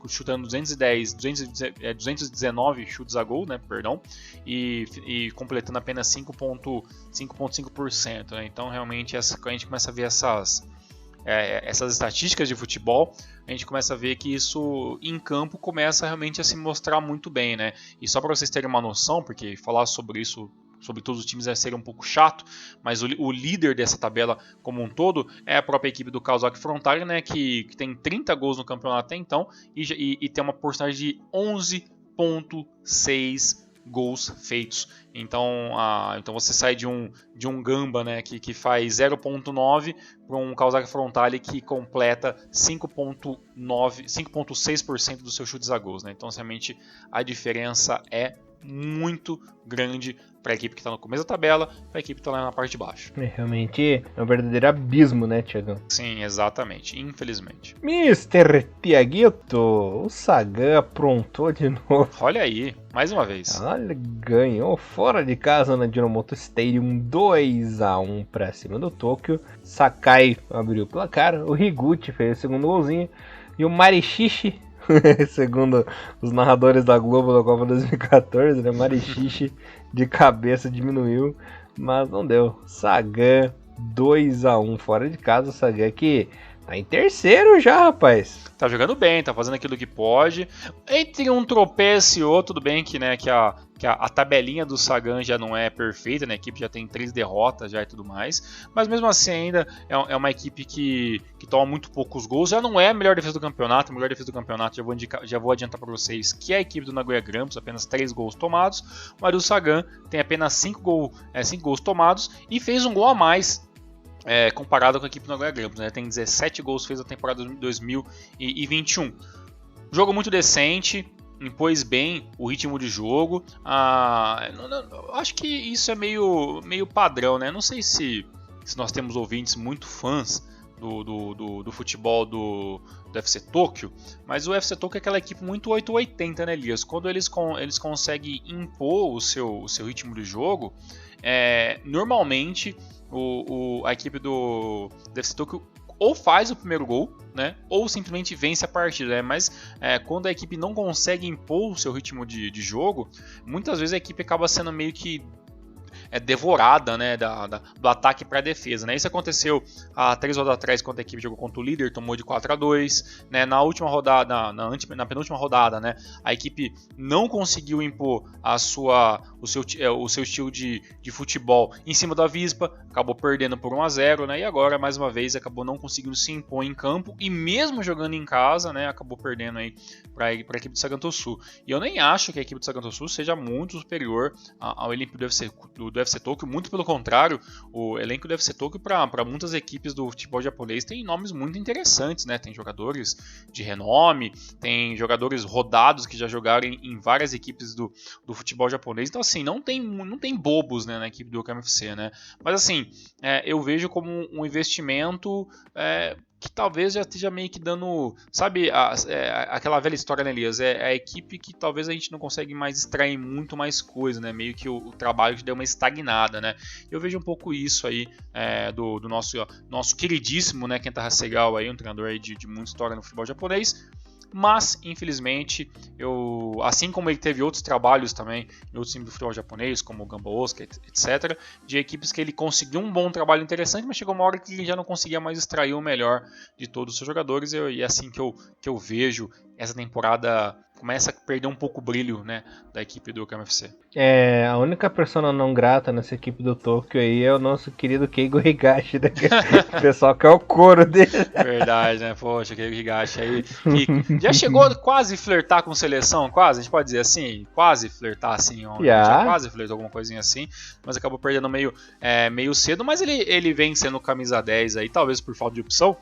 [SPEAKER 2] chutando 219 chutes a gol, né, perdão, e completando apenas 5,5%, né? Então realmente a gente começa a ver essas estatísticas de futebol, a gente começa a ver que isso em campo começa realmente a se mostrar muito bem, né? E só para vocês terem uma noção, porque falar sobre isso, sobre todos os times, ser um pouco chato, mas o líder dessa tabela como um todo é a própria equipe do Kawasaki Frontale, né? Que tem 30 gols no campeonato até então e tem uma porcentagem de 11,6 gols feitos. Então você sai de um Gamba, né, que faz 0,9 para um Kawasaki Frontale que completa 5,6% dos seus chutes a gols, né? Então realmente a diferença é muito grande para a equipe que está no começo da tabela, para a equipe que está lá na parte de baixo.
[SPEAKER 1] Realmente é um verdadeiro abismo, né, Thiagão?
[SPEAKER 2] Sim, exatamente, infelizmente.
[SPEAKER 1] Mr. Tiaguito, o Sagan aprontou de novo.
[SPEAKER 2] Olha aí, mais uma vez.
[SPEAKER 1] Olha, ganhou fora de casa na Ajinomoto Stadium 2-1 para cima do Tóquio. Sakai abriu o placar, o Higuchi fez o segundo golzinho e o Marishishi, segundo os narradores da Globo da Copa 2014, né, Marishishi de cabeça diminuiu, mas não deu. Sagan 2-1 fora de casa. O Sagan que tá em terceiro já, rapaz.
[SPEAKER 2] Tá jogando bem, tá fazendo aquilo que pode. Entre um tropeço e outro, tudo bem que, né, que a tabelinha do Sagan já não é perfeita, né? A equipe já tem 3 derrotas já e tudo mais. Mas mesmo assim ainda é uma equipe que toma muito poucos gols. Já não é a melhor defesa do campeonato. A melhor defesa do campeonato, já vou adiantar para vocês, que é a equipe do Nagoya Grampus, apenas 3 gols tomados. Mas o Sagan tem apenas 5 gols tomados e fez um gol a mais. Comparado com a equipe do Nagoya Grampus, né? Tem 17 gols feitos na temporada de 2021. Jogo muito decente, impôs bem o ritmo de jogo. Acho que isso é meio padrão, né? Não sei se nós temos ouvintes muito fãs do futebol do FC Tóquio, mas o FC Tóquio é aquela equipe muito 880, né, Elias? Quando eles conseguem impor o seu ritmo de jogo, normalmente a equipe do FC Tóquio ou faz o primeiro gol, né, ou simplesmente vence a partida, né? Mas quando a equipe não consegue impor o seu ritmo de jogo, muitas vezes a equipe acaba sendo meio que devorada, né, do ataque para a defesa, né? Isso aconteceu há 3 rodadas atrás, quando a equipe jogou contra o líder, tomou de 4-2, né? Na última rodada, na penúltima rodada, né, a equipe não conseguiu impor o seu estilo de futebol em cima da Avispa, acabou perdendo por 1-0, né? E agora, mais uma vez, acabou não conseguindo se impor em campo e mesmo jogando em casa, né, acabou perdendo aí para a equipe do Sagantosu. E eu nem acho que a equipe do Sagantosu seja muito superior ao elenco do FC Tóquio, muito pelo contrário, o elenco do FC Tóquio para muitas equipes do futebol japonês tem nomes muito interessantes, né? Tem jogadores de renome, tem jogadores rodados que já jogaram em várias equipes do futebol japonês, então assim, não tem bobos, né, na equipe do Yokohama FC, né? Mas assim, eu vejo como um investimento que talvez já esteja meio que dando, sabe, aquela velha história, né, Elias? É a equipe que talvez a gente não consegue mais extrair muito mais coisa, né? Meio que o trabalho que deu uma estagnada, né? Eu vejo um pouco isso aí do nosso queridíssimo, né, Kenta Hasegawa, aí, um treinador aí de muita história no futebol japonês. Mas, infelizmente, assim como ele teve outros trabalhos também em outros times do futebol japonês, como o Gamba Osaka, etc., de equipes que ele conseguiu um bom trabalho interessante, mas chegou uma hora que ele já não conseguia mais extrair o melhor de todos os seus jogadores, e é assim que eu vejo essa temporada começa a perder um pouco o brilho, né, da equipe do Yokohama FC.
[SPEAKER 1] A única persona não grata nessa equipe do Tóquio aí é o nosso querido Keigo Higashi, né? O pessoal quer o couro dele.
[SPEAKER 2] Verdade, né? Poxa, Keigo Higashi aí, que já chegou a quase flertar com seleção, quase, a gente pode dizer assim, quase flertar assim, já quase flertou alguma coisinha assim, mas acabou perdendo meio cedo, mas ele vem sendo camisa 10 aí, talvez por falta de opção,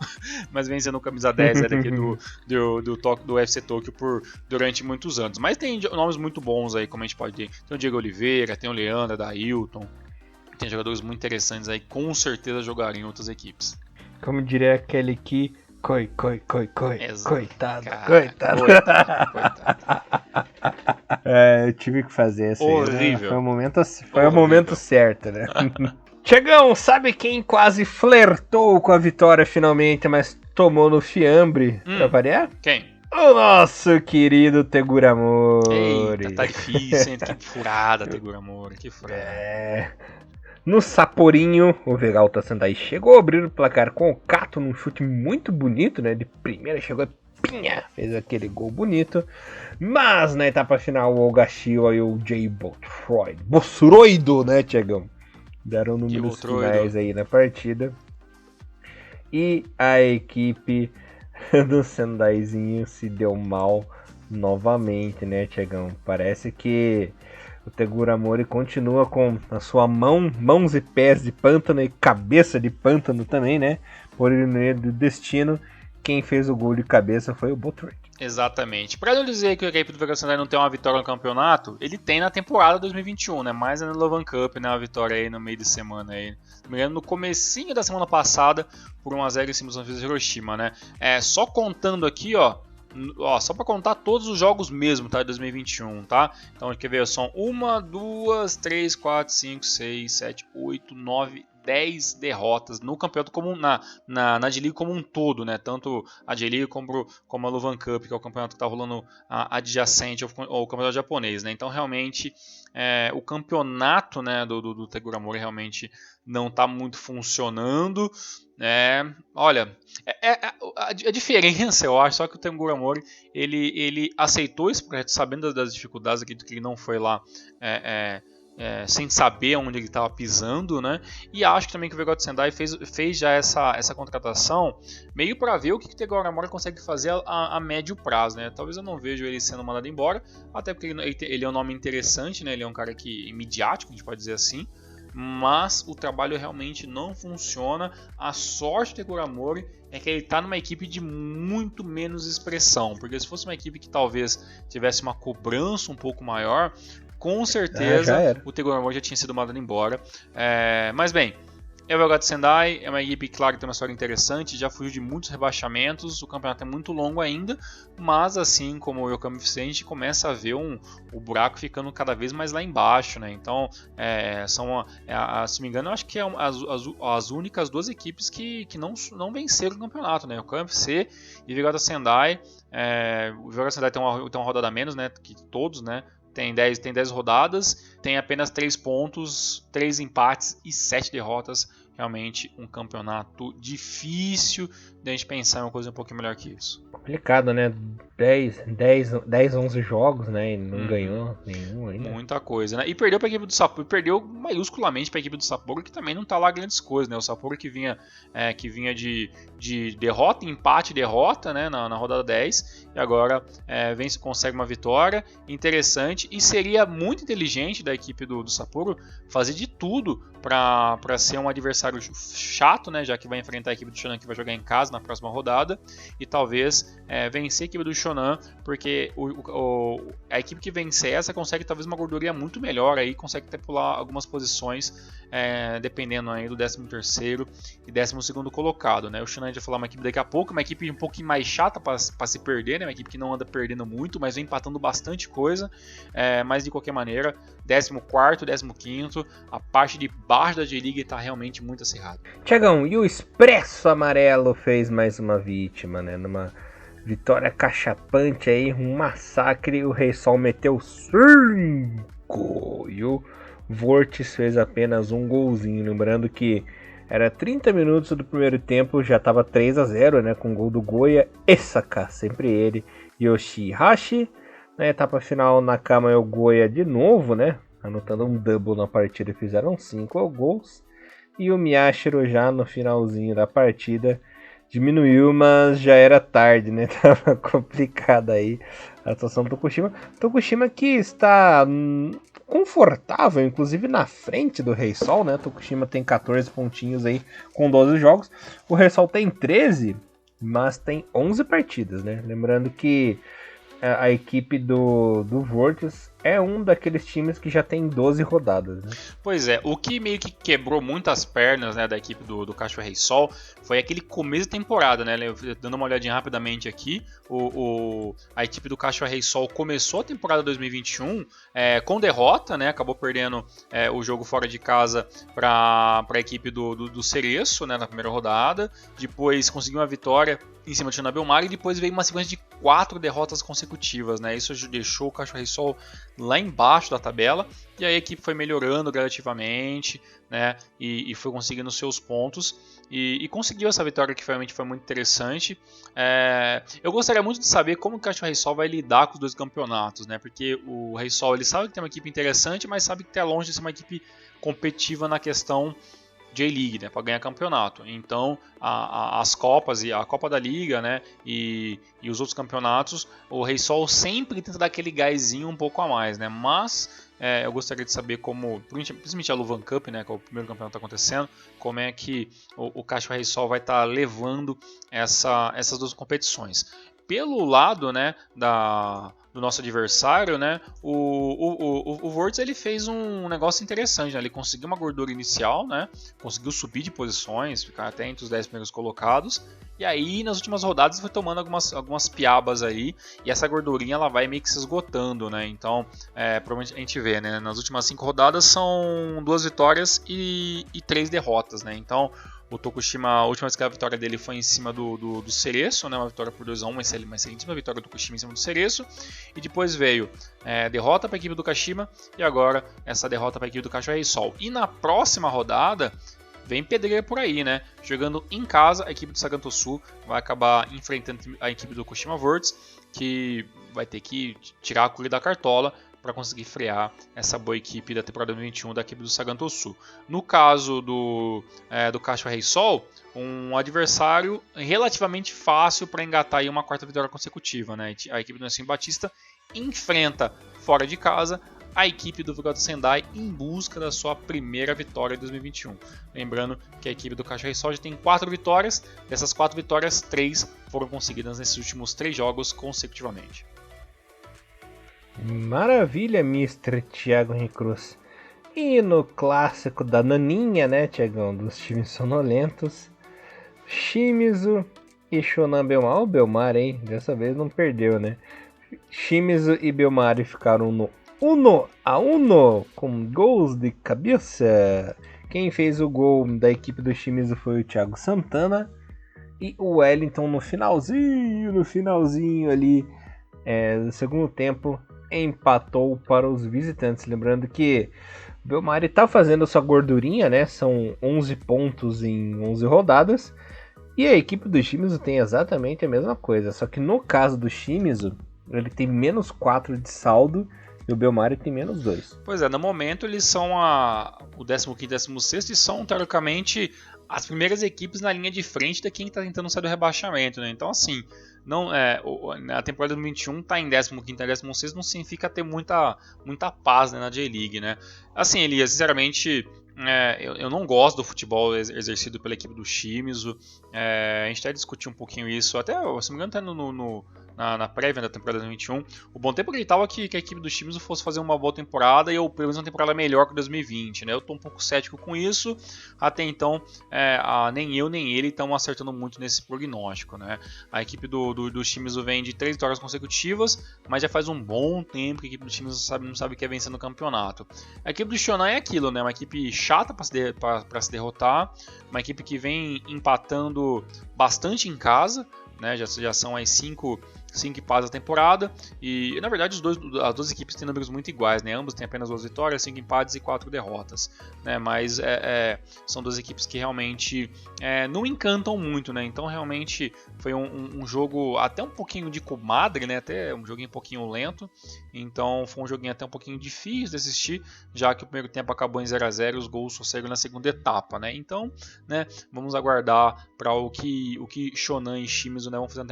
[SPEAKER 2] mas vem sendo camisa 10 aí daqui do FC Tóquio durante muitos anos. Mas tem nomes muito bons aí, como a gente pode ter. Tem o Diego Oliveira, tem o Leandro, da Hilton. Tem jogadores muito interessantes aí, com certeza jogarem em outras equipes.
[SPEAKER 1] Como diria aquele que...
[SPEAKER 2] Exato.
[SPEAKER 1] Coitado.
[SPEAKER 2] Coitado.
[SPEAKER 1] Eu tive que fazer isso.
[SPEAKER 2] Horrível.
[SPEAKER 1] Foi o momento certo, né? Tiagão, sabe quem quase flertou com a vitória finalmente, mas tomou no fiambre, pra variar?
[SPEAKER 2] Quem?
[SPEAKER 1] O nosso querido Tegura Mori.
[SPEAKER 2] Eita, tá difícil, hein? Que furada, Tegura Mori, que furada.
[SPEAKER 1] No Saporinho, o Vegalta Sendai chegou a abrir o placar com o Kato num chute muito bonito, né? De primeira chegou e pinha, fez aquele gol bonito. Mas na etapa final, o Ogashiwa e o Jay Bosroido, né, Tiagão? Deram números finais aí na partida. E a equipe do Sendaizinho se deu mal novamente, né, Tiagão? Parece que o Tegura Mori continua com a sua mãos e pés de pântano e cabeça de pântano também, né? Por ironia do destino, quem fez o gol de cabeça foi o Bothroyd.
[SPEAKER 2] Exatamente. Para não dizer que a equipe do Vega Sendai não tem uma vitória no campeonato, ele tem na temporada 2021, né? Mais na Lovan Cup, né? Uma vitória aí no meio de semana aí. No comecinho da semana passada, por 1-0 em cima dos Hiroshima, né? Só contando aqui, ó, só para contar todos os jogos mesmo, tá? De 2021, tá? Então, quer ver? São 1, 2, 3, 4, 5, 6, 7, 8, 9, 10 derrotas no campeonato comum, na J-League como um todo, né? Tanto a J-League como a Luvan Cup, que é o campeonato que está rolando adjacente ao campeonato japonês, né? Então, realmente, o campeonato, né, do Tegura Mori realmente não está muito funcionando. Olha, a diferença, eu acho, só que o Tegura Mori ele aceitou esse projeto sabendo das dificuldades, aqui que ele não foi lá sem saber onde ele estava pisando, né? E acho também que o Vegalta Sendai fez já essa contratação meio para ver o que o Tegura Mori consegue fazer a médio prazo, né? Talvez eu não vejo ele sendo mandado embora, até porque ele é um nome interessante, né? Ele é um cara midiático, a gente pode dizer assim. Mas o trabalho realmente não funciona. A sorte do Tegura Mori é que ele está numa equipe de muito menos expressão, porque se fosse uma equipe que talvez tivesse uma cobrança um pouco maior, com certeza o Tegura Mori já tinha sido mandado embora. Mas bem, o Vegalta Sendai é uma equipe, claro, que tem uma história interessante, já fugiu de muitos rebaixamentos, o campeonato é muito longo ainda, mas assim como o Yokohama FC, a gente começa a ver o buraco ficando cada vez mais lá embaixo, né? Então, se não me engano, eu acho que é as únicas duas equipes que não venceram o campeonato, né? O Yokohama FC e o Vegalta Sendai. O Vegalta Sendai tem uma rodada a menos, né? Que todos, né? Tem 10 rodadas, tem apenas 3 pontos, 3 empates e 7 derrotas. Realmente um campeonato difícil de a gente pensar em uma coisa um pouquinho melhor que isso.
[SPEAKER 1] Complicado, né? 10, 11 jogos, né? E não ganhou nenhum ainda.
[SPEAKER 2] Muita coisa, né? E perdeu para a equipe do Sapporo, perdeu maiusculamente para a equipe do Sapporo, que também não tá lá grandes coisas, né? O Sapporo que vinha de derrota, empate, derrota, né? Na rodada 10, e agora consegue uma vitória interessante, e seria muito inteligente da equipe do Sapporo fazer de tudo para ser um adversário chato, né? Já que vai enfrentar a equipe do Shonan, que vai jogar em casa na próxima rodada, e talvez vencer a equipe do Shonan, porque a equipe que vencer essa consegue talvez uma gordurinha muito melhor, aí consegue até pular algumas posições, dependendo aí do 13º e 12º colocado, né? O Shonan vai falar uma equipe daqui a pouco, uma equipe um pouquinho mais chata para se perder, né? Uma equipe que não anda perdendo muito, mas vem empatando bastante coisa, mas de qualquer maneira, 14º, 15º, a parte de baixo da J-League está realmente muito acirrada.
[SPEAKER 1] Tiagão, e o Expresso Amarelo fez mais uma vítima, né? Numa vitória cachapante aí, um massacre, o Rei Sol meteu 5 e o Vortis fez apenas um golzinho, lembrando que era 30 minutos do primeiro tempo, já estava 3-0, né, com o gol do Goya, Esaka, sempre ele, Yoshihashi. Na etapa final, Nakama e o Goya de novo, né, anotando um double na partida, fizeram 5 gols, e o Miyashiro já no finalzinho da partida diminuiu, mas já era tarde, né? Tava complicada aí a situação do Tokushima. Tokushima que está confortável, inclusive na frente do Rei Sol, né? Tokushima tem 14 pontinhos aí com 12 jogos. O Rei Sol tem 13, mas tem 11 partidas, né? Lembrando que a equipe do Vortis é um daqueles times que já tem 12 rodadas, né?
[SPEAKER 2] Pois é, o que meio que quebrou muitas pernas, né, da equipe do Cachoeira Rei Sol foi aquele começo de temporada, né? Dando uma olhadinha rapidamente aqui, a equipe do Cachoeira Rei Sol começou a temporada 2021 com derrota, né? Acabou perdendo o jogo fora de casa para a equipe do Cereço, né, na primeira rodada. Depois conseguiu uma vitória em cima do Shonan Bellmare e depois veio uma sequência de 4 derrotas consecutivas, né? Isso deixou o Cachoeira Rei Sol lá embaixo da tabela, e aí a equipe foi melhorando gradativamente, né, e foi conseguindo seus pontos, e conseguiu essa vitória que realmente foi muito interessante. Eu gostaria muito de saber como o Cachoeira Rei Sol vai lidar com os dois campeonatos, né, porque o Rei Sol ele sabe que tem uma equipe interessante, mas sabe que está longe de ser uma equipe competitiva na questão J-League, né, para ganhar campeonato. Então, as Copas e a Copa da Liga, né, e os outros campeonatos, o Rei Sol sempre tenta dar aquele gásinho um pouco a mais, né, mas eu gostaria de saber como, principalmente a Luvan Cup, né, que é o primeiro campeonato que está acontecendo, como é que o Cachoeira Rei Sol vai estar levando essas duas competições. Pelo lado, né, do nosso adversário, né, o Vortis ele fez um negócio interessante, né, ele conseguiu uma gordura inicial, né, conseguiu subir de posições, ficar até entre os 10 primeiros colocados, e aí nas últimas rodadas foi tomando algumas piabas aí, e essa gordurinha ela vai meio que se esgotando, né, então provavelmente a gente vê, né, nas últimas 5 rodadas são 2 vitórias e 3 derrotas, né, então o Tokushima, a última vez que a vitória dele foi em cima do Cereço, né, uma vitória por 2-1, uma excelentíssima vitória do Tokushima em cima do Cereço. E depois veio derrota para a equipe do Kashima e agora essa derrota para a equipe do Cachoeira Rei Sol. E na próxima rodada vem pedreira por aí, né? Jogando em casa, a equipe do Sagantosu vai acabar enfrentando a equipe do Kashima Vortis, que vai ter que tirar a coelho da cartola para conseguir frear essa boa equipe da temporada 2021 da equipe do Sagantosu. No caso do Cachoeira Rei Sol, um adversário relativamente fácil para engatar aí uma quarta vitória consecutiva, né? A equipe do Nelson Batista enfrenta fora de casa a equipe do Vigota Sendai em busca da sua primeira vitória de 2021. Lembrando que a equipe do Cachoeira Rei Sol já tem 4 vitórias, dessas 4 vitórias, 3 foram conseguidas nesses últimos 3 jogos consecutivamente.
[SPEAKER 1] Maravilha, Mr. Thiago Recruz. E no clássico da naninha, né, Thiagão, dos times sonolentos, Shimizu e Shonan Bellmare. O Bellmare, hein? Dessa vez não perdeu, né? Shimizu e Bellmare ficaram no 1-1 com gols de cabeça. Quem fez o gol da equipe do Shimizu foi o Thiago Santana. E o Wellington no finalzinho ali do segundo tempo, empatou para os visitantes. Lembrando que o Bellmare está fazendo sua gordurinha, né? São 11 pontos em 11 rodadas. E a equipe do Shimizu tem exatamente a mesma coisa. Só que no caso do Shimizu, ele tem menos 4 de saldo e o Bellmare tem menos 2.
[SPEAKER 2] Pois é, no momento eles são o 15º e 16º e são, teoricamente, as primeiras equipes na linha de frente de quem está tentando sair do rebaixamento, né? Então, assim, a temporada 2021 tá em 15º e 16º não significa ter muita paz, né, na J-League, né? Assim, Elias, sinceramente, eu não gosto do futebol exercido pela equipe do Shimizu. A gente até discutiu um pouquinho isso, até, se não me engano, até na prévia da temporada 2021. O bom tempo acreditava que a equipe do Shimizu fosse fazer uma boa temporada, ou pelo menos uma temporada melhor que 2020, né? Eu tô um pouco cético com isso. Até então, nem eu nem ele estão acertando muito nesse prognóstico, né? A equipe do Shimizu vem de 3 vitórias consecutivas, mas já faz um bom tempo que a equipe do Shimizu não sabe o que é vencer no campeonato. A equipe do Shonan é aquilo, né? Uma equipe chata para se derrotar, uma equipe que vem empatando bastante em casa, né? Já são as 5 empates da temporada, e na verdade as duas equipes têm números muito iguais, né? Ambos têm apenas 2 vitórias, 5 empates e 4 derrotas, né? Mas são duas equipes que realmente não encantam muito, né? Então realmente foi um jogo até um pouquinho de comadre, né? Até um joguinho um pouquinho lento, então foi um joguinho até um pouquinho difícil de assistir, já que o primeiro tempo acabou em 0-0 e os gols só saíram na segunda etapa, né? Então, né, vamos aguardar para o que Shonan e Shimizu, né, vão fazer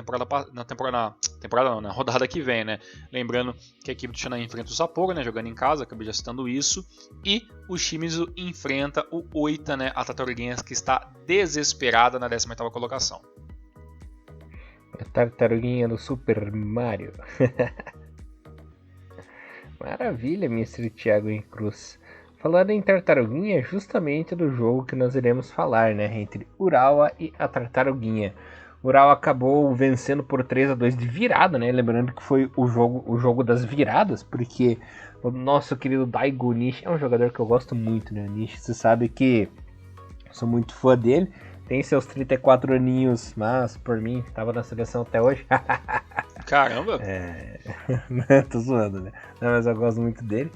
[SPEAKER 2] na rodada que vem, né? Lembrando que a equipe do Shonan enfrenta o Sapporo, né, jogando em casa, acabei já citando isso, e o Shimizu enfrenta o Oita, né, a Tartaruguinhas, que está desesperada na 18ª colocação.
[SPEAKER 1] A tartaruguinha do Super Mario. Maravilha, Mr. Thiago em Cruz. Falando em tartaruguinha, justamente do jogo que nós iremos falar, né? Entre Urawa e a tartaruguinha. Urawa acabou vencendo por 3-2 de virada, né? Lembrando que foi o jogo das viradas, porque o nosso querido Daigo Nishi é um jogador que eu gosto muito, né? Nishi, você sabe que sou muito fã dele. Tem seus 34 aninhos, mas por mim, tava na seleção até hoje.
[SPEAKER 2] Caramba!
[SPEAKER 1] Tô zoando, né? Não, mas eu gosto muito dele.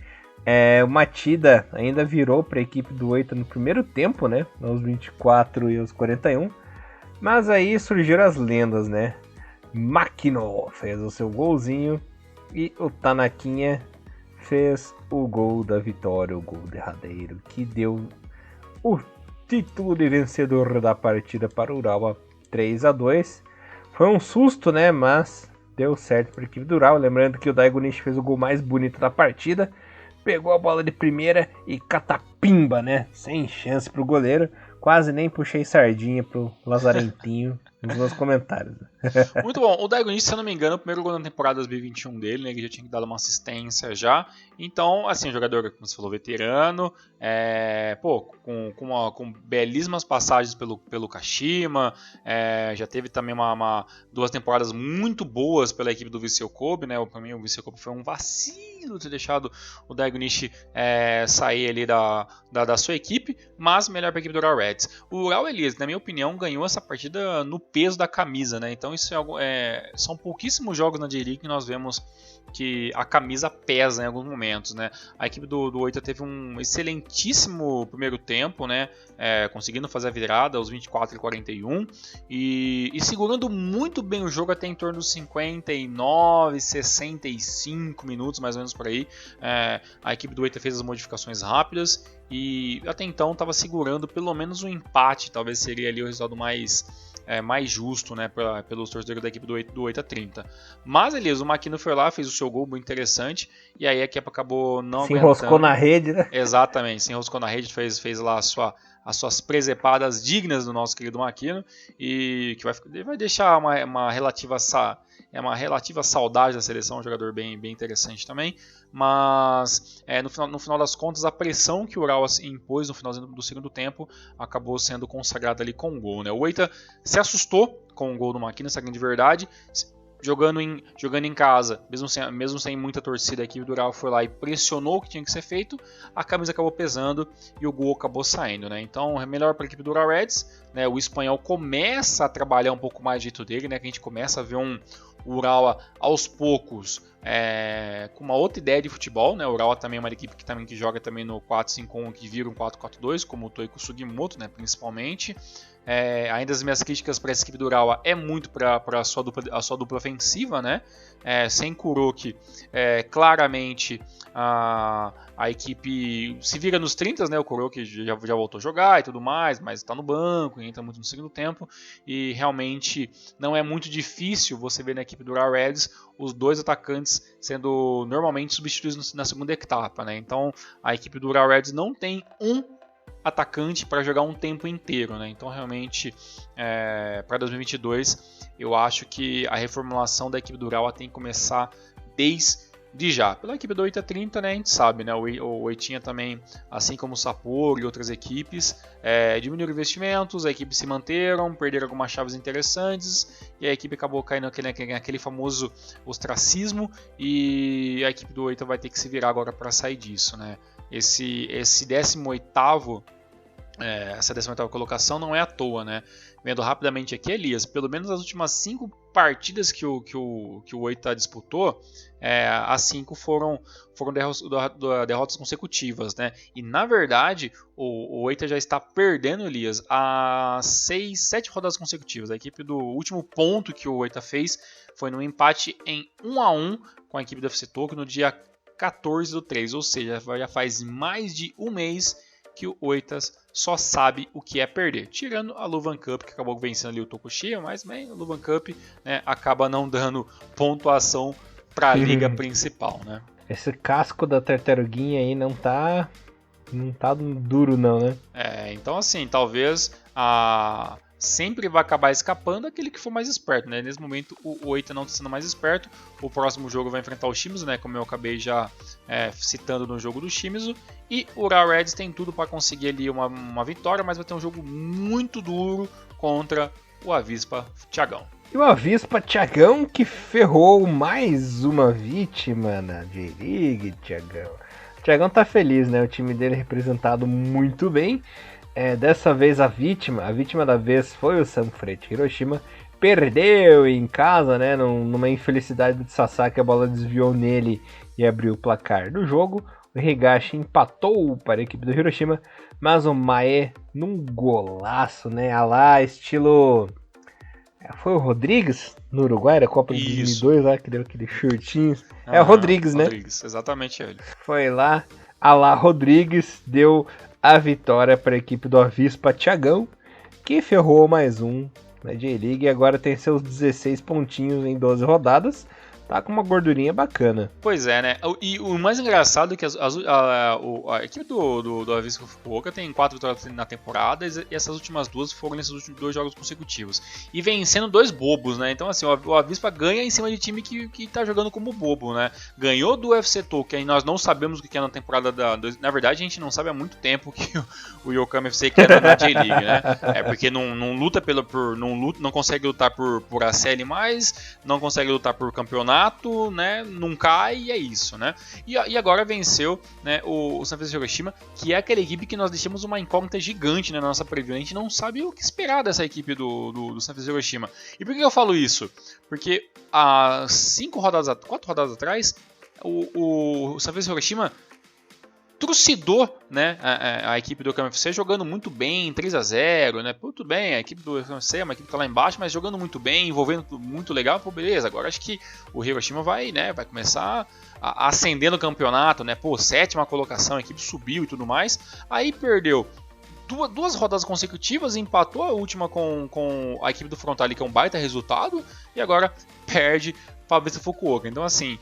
[SPEAKER 1] O Matida ainda virou para a equipe do Oita no primeiro tempo, né? Aos 24 e aos 41. Mas aí surgiram as lendas, né? Makino fez o seu golzinho e o Tanaquinha fez o gol da vitória, o gol derradeiro, que deu o título de vencedor da partida para o Urawa 3-2. Foi um susto, né? Mas deu certo para a equipe do Urawa. Lembrando que o Daigo Nishi fez o gol mais bonito da partida. Pegou a bola de primeira e catapimba, né? Sem chance pro goleiro. Quase nem puxei sardinha pro Lazarentinho nos meus comentários.
[SPEAKER 2] Muito bom. O Daigo Nishi, se eu não me engano, o primeiro gol da temporada 2021 dele, né? Ele já tinha dado uma assistência já. Então, assim, um jogador, como você falou, veterano. Com belíssimas passagens pelo Kashima. Já teve também duas temporadas muito boas pela equipe do Vissel Kobe, né? Pra mim, o Vissel Kobe foi um vacilo ter deixado o Daigo Nishi sair ali da sua equipe, mas melhor para a equipe do Ural Reds. O Ural Elias, na minha opinião, ganhou essa partida no peso da camisa, né? Então isso são pouquíssimos jogos na J-League que nós vemos que a camisa pesa em alguns momentos, né? A equipe do Oita teve um excelentíssimo primeiro tempo, né? Conseguindo fazer a virada aos 24 e 41 e segurando muito bem o jogo até em torno dos 59, 65 minutos, mais ou menos por aí. A equipe do Oita fez as modificações rápidas e até então estava segurando pelo menos um empate, talvez seria ali o resultado mais justo, né, pelos torcedores da equipe do 8-30. Mas, Elias, o Makino foi lá, fez o seu gol muito interessante, e aí a equipe acabou não
[SPEAKER 1] se enroscou na rede, né?
[SPEAKER 2] Exatamente, se enroscou na rede, fez lá as suas presepadas dignas do nosso querido Makino, e que vai deixar uma relativa saudade da seleção, um jogador bem interessante também. Mas no final das contas, a pressão que o Ural impôs no finalzinho do segundo tempo acabou sendo consagrada ali com o gol, né? O Oita se assustou com o gol do Makino, essa grande verdade. Jogando em casa, mesmo sem muita torcida, a equipe do Ural foi lá e pressionou o que tinha que ser feito, a camisa acabou pesando e o gol acabou saindo, né? Então é melhor para a equipe do Ural Reds, né? O espanhol começa a trabalhar um pouco mais do jeito dele, né? Que a gente começa a ver o Urawa aos poucos com uma outra ideia de futebol, né? O Urawa também é uma equipe que joga também no 4-5-1, que vira um 4-4-2, como o Toiko Sugimoto, né? Principalmente. Ainda as minhas críticas para essa equipe do Urawa é muito para a sua dupla ofensiva, né? Sem Kuroki, claramente a equipe se vira nos 30, né? O Kuroki já voltou a jogar e tudo mais, mas está no banco, entra muito no segundo tempo, e realmente não é muito difícil você ver na equipe do Urawa Reds os dois atacantes sendo normalmente substituídos na segunda etapa, né? Então a equipe do Urawa Reds não tem um atacante para jogar um tempo inteiro, né? Então realmente para 2022 eu acho que a reformulação da equipe do Urawa tem que começar desde já. Pela equipe do 8-30, né, a gente sabe, né, o Oitinha também, assim como o Sapporo e outras equipes, diminuíram investimentos, a equipe se manteram, perderam algumas chaves interessantes e a equipe acabou caindo naquele famoso ostracismo, e a equipe do Oita vai ter que se virar agora para sair disso, né? Esse 18º, essa 18ª colocação não é à toa, né? Vendo rapidamente aqui, Elias, pelo menos as últimas 5 partidas que o Oita disputou, as 5 foram derrotas consecutivas, né? E na verdade, o Oita já está perdendo, Elias, há 7 rodadas consecutivas. A equipe do último ponto que o Oita fez foi no empate em 1-1 com a equipe do FC Tokyo no dia 14/3, ou seja, já faz mais de um mês que o Oitas só sabe o que é perder, tirando a Luvan Cup, que acabou vencendo ali o Tokushima, mas bem, a Luvan Cup, né, acaba não dando pontuação para a liga principal, né?
[SPEAKER 1] Esse casco da tartaruguinha aí não tá duro não, né?
[SPEAKER 2] Então assim, talvez sempre vai acabar escapando aquele que for mais esperto, né? Nesse momento o Oita não está sendo mais esperto. O próximo jogo vai enfrentar o Shimizu, né? Como eu acabei já citando no jogo do Shimizu. E o Urawa Reds tem tudo para conseguir ali uma vitória, mas vai ter um jogo muito duro contra o Avispa Thiagão.
[SPEAKER 1] E o Avispa Thiagão que ferrou mais uma vítima na J-League, Thiagão. O Thiagão tá feliz, né? O time dele representado muito bem. Dessa vez a vítima da vez foi o Sanfrecce Hiroshima. Perdeu em casa, né? Numa infelicidade de Sasaki, a bola desviou nele e abriu o placar do jogo. O Higashi empatou para a equipe do Hiroshima, mas o Mae num golaço, né? Lá, estilo... Foi o Rodrigues no Uruguai, da Copa de 2002, lá, que deu aquele shortinho. O Rodrigues, né?
[SPEAKER 2] Rodrigues, exatamente ele.
[SPEAKER 1] Foi lá, Rodrigues deu a vitória para a equipe do Avispa Thiagão, que ferrou mais um na J-League e agora tem seus 16 pontinhos em 12 rodadas. Tá com uma gordurinha bacana.
[SPEAKER 2] Pois é, né? E o mais engraçado é que a equipe do Avispa Fukuoka tem 4 vitórias na temporada e essas últimas 2 foram nesses últimos 2 jogos consecutivos. E vencendo 2 bobos, né? Então, assim, o Avispa ganha em cima de time que tá jogando como bobo, né? Ganhou do UFC Tokyo, que nós não sabemos o que é na temporada na verdade, a gente não sabe há muito tempo que o Yokohama FC quer na J-League, né? Porque não luta não consegue lutar por ACL mais, não consegue lutar por campeonato, né, não cai e é isso, né? E agora venceu, né, o Sanfrecce Hiroshima, que é aquela equipe que nós deixamos uma incógnita gigante, né, na nossa preview. A gente não sabe o que esperar dessa equipe do Sanfrecce Hiroshima. E por que eu falo isso? Porque há 4 rodadas atrás, o Sanfrecce Hiroshima trucidou, né, a equipe do Yokohama FC jogando muito bem, 3-0, né? Tudo bem, a equipe do Yokohama FC é uma equipe que tá lá embaixo, mas jogando muito bem, envolvendo muito legal, pô, beleza. Agora acho que o Hiroshima vai começar a ascender no campeonato, né? Pô, 7ª colocação, a equipe subiu e tudo mais. Aí perdeu duas rodadas consecutivas, empatou a última com a equipe do Frontale, que é um baita resultado, e agora perde para a Avispa Fukuoka. Então, assim,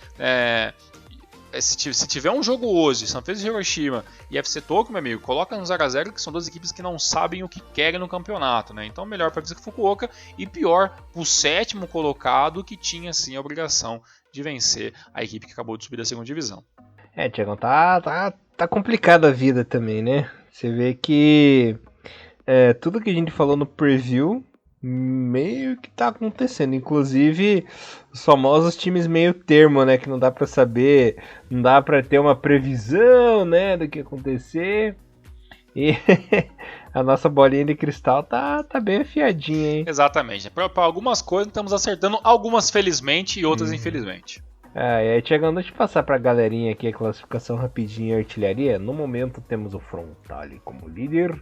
[SPEAKER 2] se tiver um jogo hoje, Sanfrecce Hiroshima e FC Tokyo, meu amigo, coloca no 0x0, que são 2 equipes que não sabem o que querem no campeonato, né? Então melhor para a Avispa Fukuoka e pior para o 7º colocado, que tinha sim a obrigação de vencer a equipe que acabou de subir da 2ª divisão.
[SPEAKER 1] Thiagão, tá complicada a vida também, né? Você vê que tudo que a gente falou no preview meio que tá acontecendo, inclusive os famosos times meio termo, né, que não dá pra saber, não dá pra ter uma previsão, né, do que acontecer, e a nossa bolinha de cristal tá bem afiadinha, hein?
[SPEAKER 2] Exatamente, pra algumas coisas estamos acertando, algumas felizmente e outras infelizmente.
[SPEAKER 1] E aí, chegando, deixa eu passar pra galerinha aqui a classificação rapidinha em artilharia. No momento temos o Frontale como líder,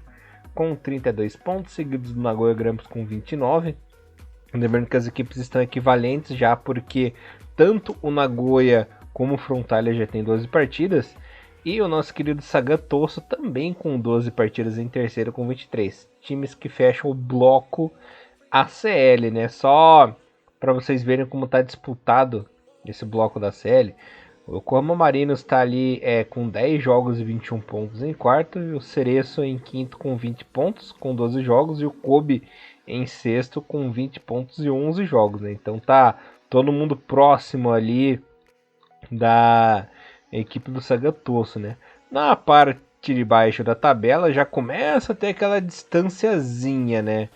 [SPEAKER 1] com 32 pontos, seguidos do Nagoya Grampus com 29. Lembrando que as equipes estão equivalentes já, porque tanto o Nagoya como o Frontale já tem 12 partidas. E o nosso querido Sagan Tosso também com 12 partidas em terceiro com 23. Times que fecham o bloco ACL, né? Só para vocês verem como está disputado esse bloco da ACL. O Yokohama Marinos está ali com 10 jogos e 21 pontos em quarto, e o Cereço em quinto com 20 pontos, com 12 jogos, e o Kobe em sexto com 20 pontos e 11 jogos. Né? Então tá todo mundo próximo ali da equipe do Sagan Tosso, né? Na parte de baixo da tabela já começa a ter aquela distanciazinha, né?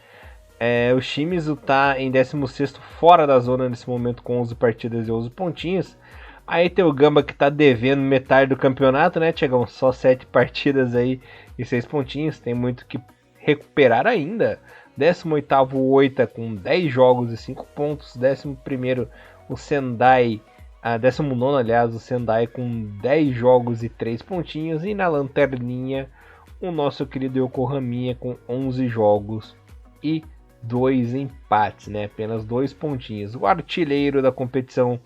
[SPEAKER 1] O Shimizu tá em 16º fora da zona nesse momento com 11 partidas e 11 pontinhos. Aí tem o Gamba que tá devendo metade do campeonato, né, Thiagão? Só 7 partidas aí e 6 pontinhos. Tem muito que recuperar ainda. 18º o Oita com 10 jogos e 5 pontos. 11º o Sendai. 19º, aliás, o Sendai com 10 jogos e 3 pontinhos. E na lanterninha o nosso querido Yokohaminha com 11 jogos e 2 empates, né? Apenas 2 pontinhos. O artilheiro da competição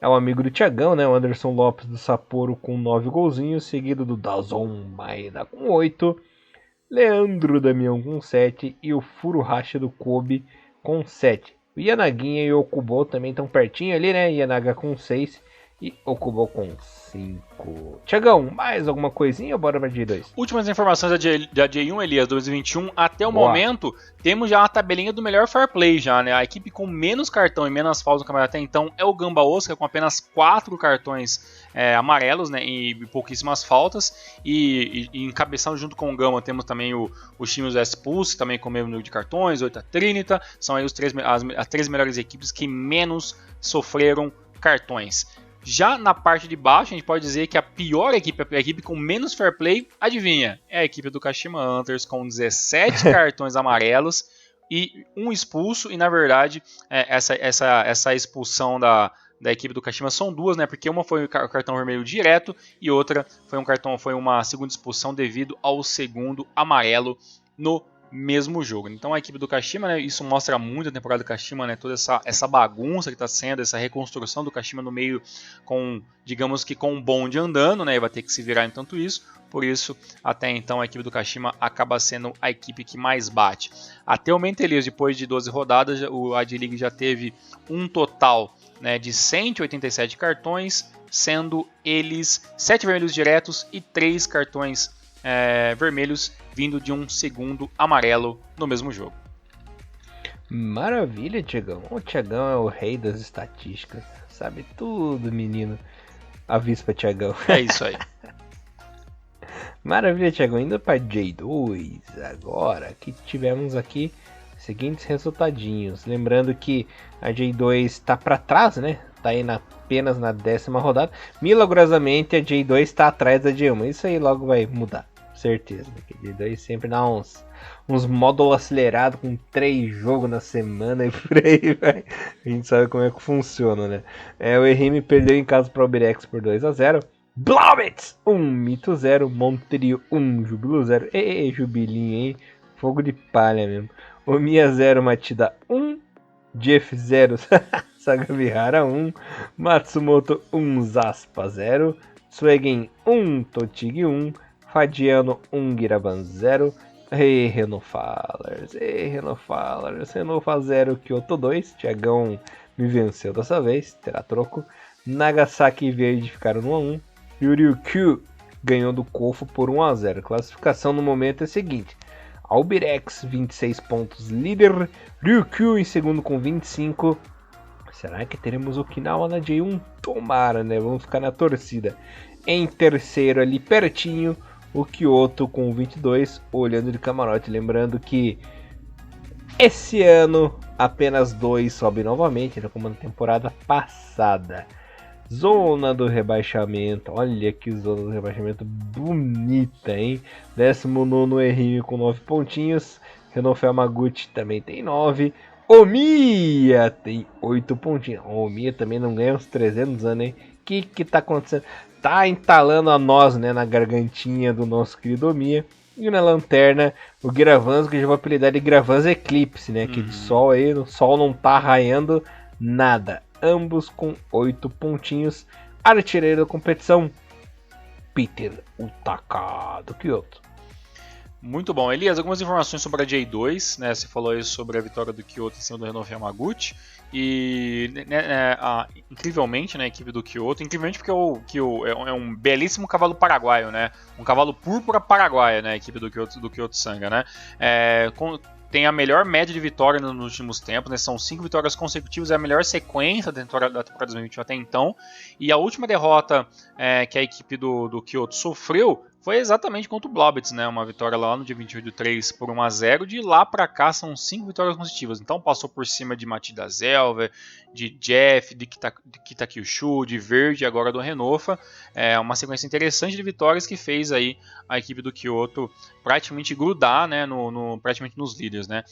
[SPEAKER 1] é o amigo do Thiagão, né? O Anderson Lopes do Sapporo com 9 golzinhos, seguido do Dazon Maeda com 8, Leandro Damião com 7 e o Furuhashi do Kobe com 7. O Yanaguinha e o Okubo também estão pertinho ali, né? Yanaga com 6 e Okubo com 5. Tiagão, mais alguma coisinha ou bora pra J2?
[SPEAKER 2] Últimas informações da J1, Elias, 2021. Até o
[SPEAKER 1] Boa.
[SPEAKER 2] momento, temos já a tabelinha do melhor fair play já, né? A equipe com menos cartão e menos faltas no campeonato até então é o Gamba Osaka, com apenas 4 cartões amarelos, né? E pouquíssimas faltas. E encabeçando junto com o Gamba, temos também os times do S-Pulse, também com o mesmo número de cartões, 8 a Trinita. São aí as 3 melhores equipes que menos sofreram cartões. Já na parte de baixo, a gente pode dizer que a pior equipe, a equipe com menos fair play, adivinha? É a equipe do Kashima Antlers com 17 cartões amarelos e um expulso. E na verdade, essa expulsão da equipe do Kashima são duas, né? Porque uma foi o cartão vermelho direto e outra foi uma segunda expulsão devido ao segundo amarelo no mesmo jogo. Então a equipe do Kashima, né, isso mostra muito a temporada do Kashima, né, toda essa bagunça que está sendo, essa reconstrução do Kashima no meio digamos que com um bonde andando, né, e vai ter que se virar em tanto isso. Por isso, até então, a equipe do Kashima acaba sendo a equipe que mais bate. Até o momento, Elias, depois de 12 rodadas, o A-League já teve um total, né, de 187 cartões, sendo eles 7 vermelhos diretos e 3 cartões vermelhos vindo de um segundo amarelo no mesmo jogo.
[SPEAKER 1] Maravilha, Tiagão. O Tiagão é o rei das estatísticas. Sabe tudo, menino. Avispa, Tiagão.
[SPEAKER 2] É isso aí.
[SPEAKER 1] Maravilha, Tiagão. Indo para J2 agora, que tivemos aqui os seguintes resultadinhos. Lembrando que a J2 está para trás, né? Está aí apenas na 10ª rodada. Milagrosamente, a J2 está atrás da J1. Isso aí logo vai mudar. Certeza, né? Que a J2 sempre dá uns módulos acelerados com 3 jogos na semana e por aí vai. A gente sabe como é que funciona, né? O ERM perdeu em casa para o Albirex por 2-0. Blobits 1, Mito 0, Monterio 1, Jubilo 0. Jubilinho, hein? Fogo de palha mesmo. Omiya 0, Matida 1, Jeff 0, Sagabihara 1, Matsumoto 1, Zaspa 0, Suegen 1, Totig 1, Fadiano 1, Giraban 0, Renofalers, Renofa 0, Kyoto 2, Thiagão me venceu dessa vez, terá troco, Nagasaki e Verde ficaram no 1-1, e o Ryukyu ganhou do Kofo por 1-0, a classificação no momento é a seguinte, Albirex 26 pontos líder, Ryukyu em segundo com 25, será que teremos Okinawa na J1? Tomara, né, vamos ficar na torcida, em terceiro ali pertinho, o Kyoto com 22, olhando de camarote. Lembrando que esse ano apenas 2 sobem novamente, né, como na temporada passada. Zona do rebaixamento, olha que zona do rebaixamento bonita, hein? 19º ERM com 9 pontinhos, Renofa Yamaguchi também tem 9, Omiya tem 8 pontinhos. O Omiya também não ganha uns 300 anos, hein? O que tá acontecendo? Tá entalando a nós, né, na gargantinha do nosso querido Omiya. E na lanterna, o Gravans, que eu já vou apelidar de Gravans Eclipse, né? Que de sol aí, o sol não tá raiando nada. Ambos com 8 pontinhos. Artilheiro da competição, Peter Utaka do Kyoto.
[SPEAKER 2] Muito bom. Elias, algumas informações sobre a J2, né? Você falou aí sobre a vitória do Kyoto em cima do Renofa Yamaguchi. E incrivelmente, né, a equipe do Kyoto, incrivelmente porque é um belíssimo cavalo paraguaio, né? Um cavalo púrpura paraguaia, né? A equipe do Kyoto Sanga, né? Tem a melhor média de vitória nos últimos tempos, né? São 5 vitórias consecutivas, é a melhor sequência da temporada 2021 até então. E a última derrota que a equipe do Kyoto sofreu foi exatamente contra o Blobits, né? Uma vitória lá no dia 28/3 por 1-0. De lá pra cá são 5 vitórias consecutivas. Então passou por cima de Matida Zelver, de Jeff, de Kitakyushu, de Verde e agora do Renofa. É uma sequência interessante de vitórias que fez aí a equipe do Kyoto praticamente grudar, né, praticamente nos líderes, né?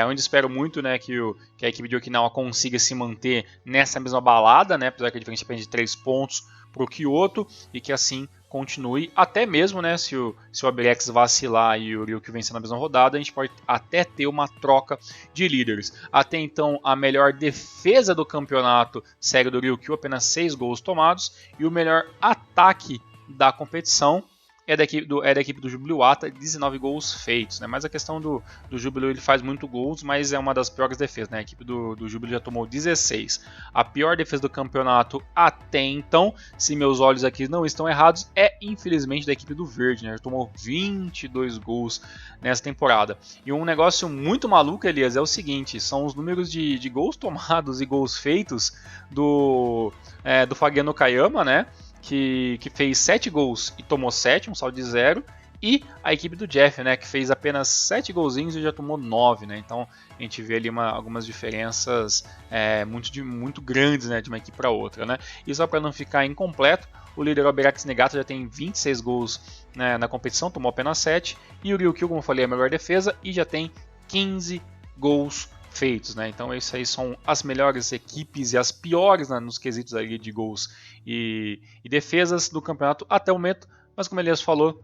[SPEAKER 2] Onde espero muito, né, que a equipe de Okinawa consiga se manter nessa mesma balada, né? Apesar que a diferença é de 3 pontos para o Kyoto e que assim continue, até mesmo, né, se o Albirex vacilar e o Ryukyu vencer na mesma rodada, a gente pode até ter uma troca de líderes. Até então, a melhor defesa do campeonato segue do Ryukyu, apenas 6 gols tomados, e o melhor ataque da competição é da equipe do Júbilo Iwata, 19 gols feitos, né? Mas a questão do Júbilo, ele faz muito gols, mas é uma das piores defesas, né? A equipe do Júbilo já tomou 16. A pior defesa do campeonato até então, se meus olhos aqui não estão errados, é infelizmente da equipe do Verde, né? Já tomou 22 gols nessa temporada. E um negócio muito maluco, Elias, é o seguinte, são os números de gols tomados e gols feitos do Fabiano Kayama, né? Que fez 7 gols e tomou 7, um saldo de 0. E a equipe do Jeff, né, que fez apenas 7 golzinhos e já tomou 9. Né? Então a gente vê ali algumas diferenças muito grandes, né, de uma equipe para outra. Né? E só para não ficar incompleto, o líder Alberax Negata já tem 26 gols, né, na competição, tomou apenas 7. E o Ryukyu, como eu falei, é a melhor defesa e já tem 15 gols feitos, né? Então essas aí são as melhores equipes e as piores, né, nos quesitos ali de gols e defesas do campeonato até o momento, mas como o Elias falou,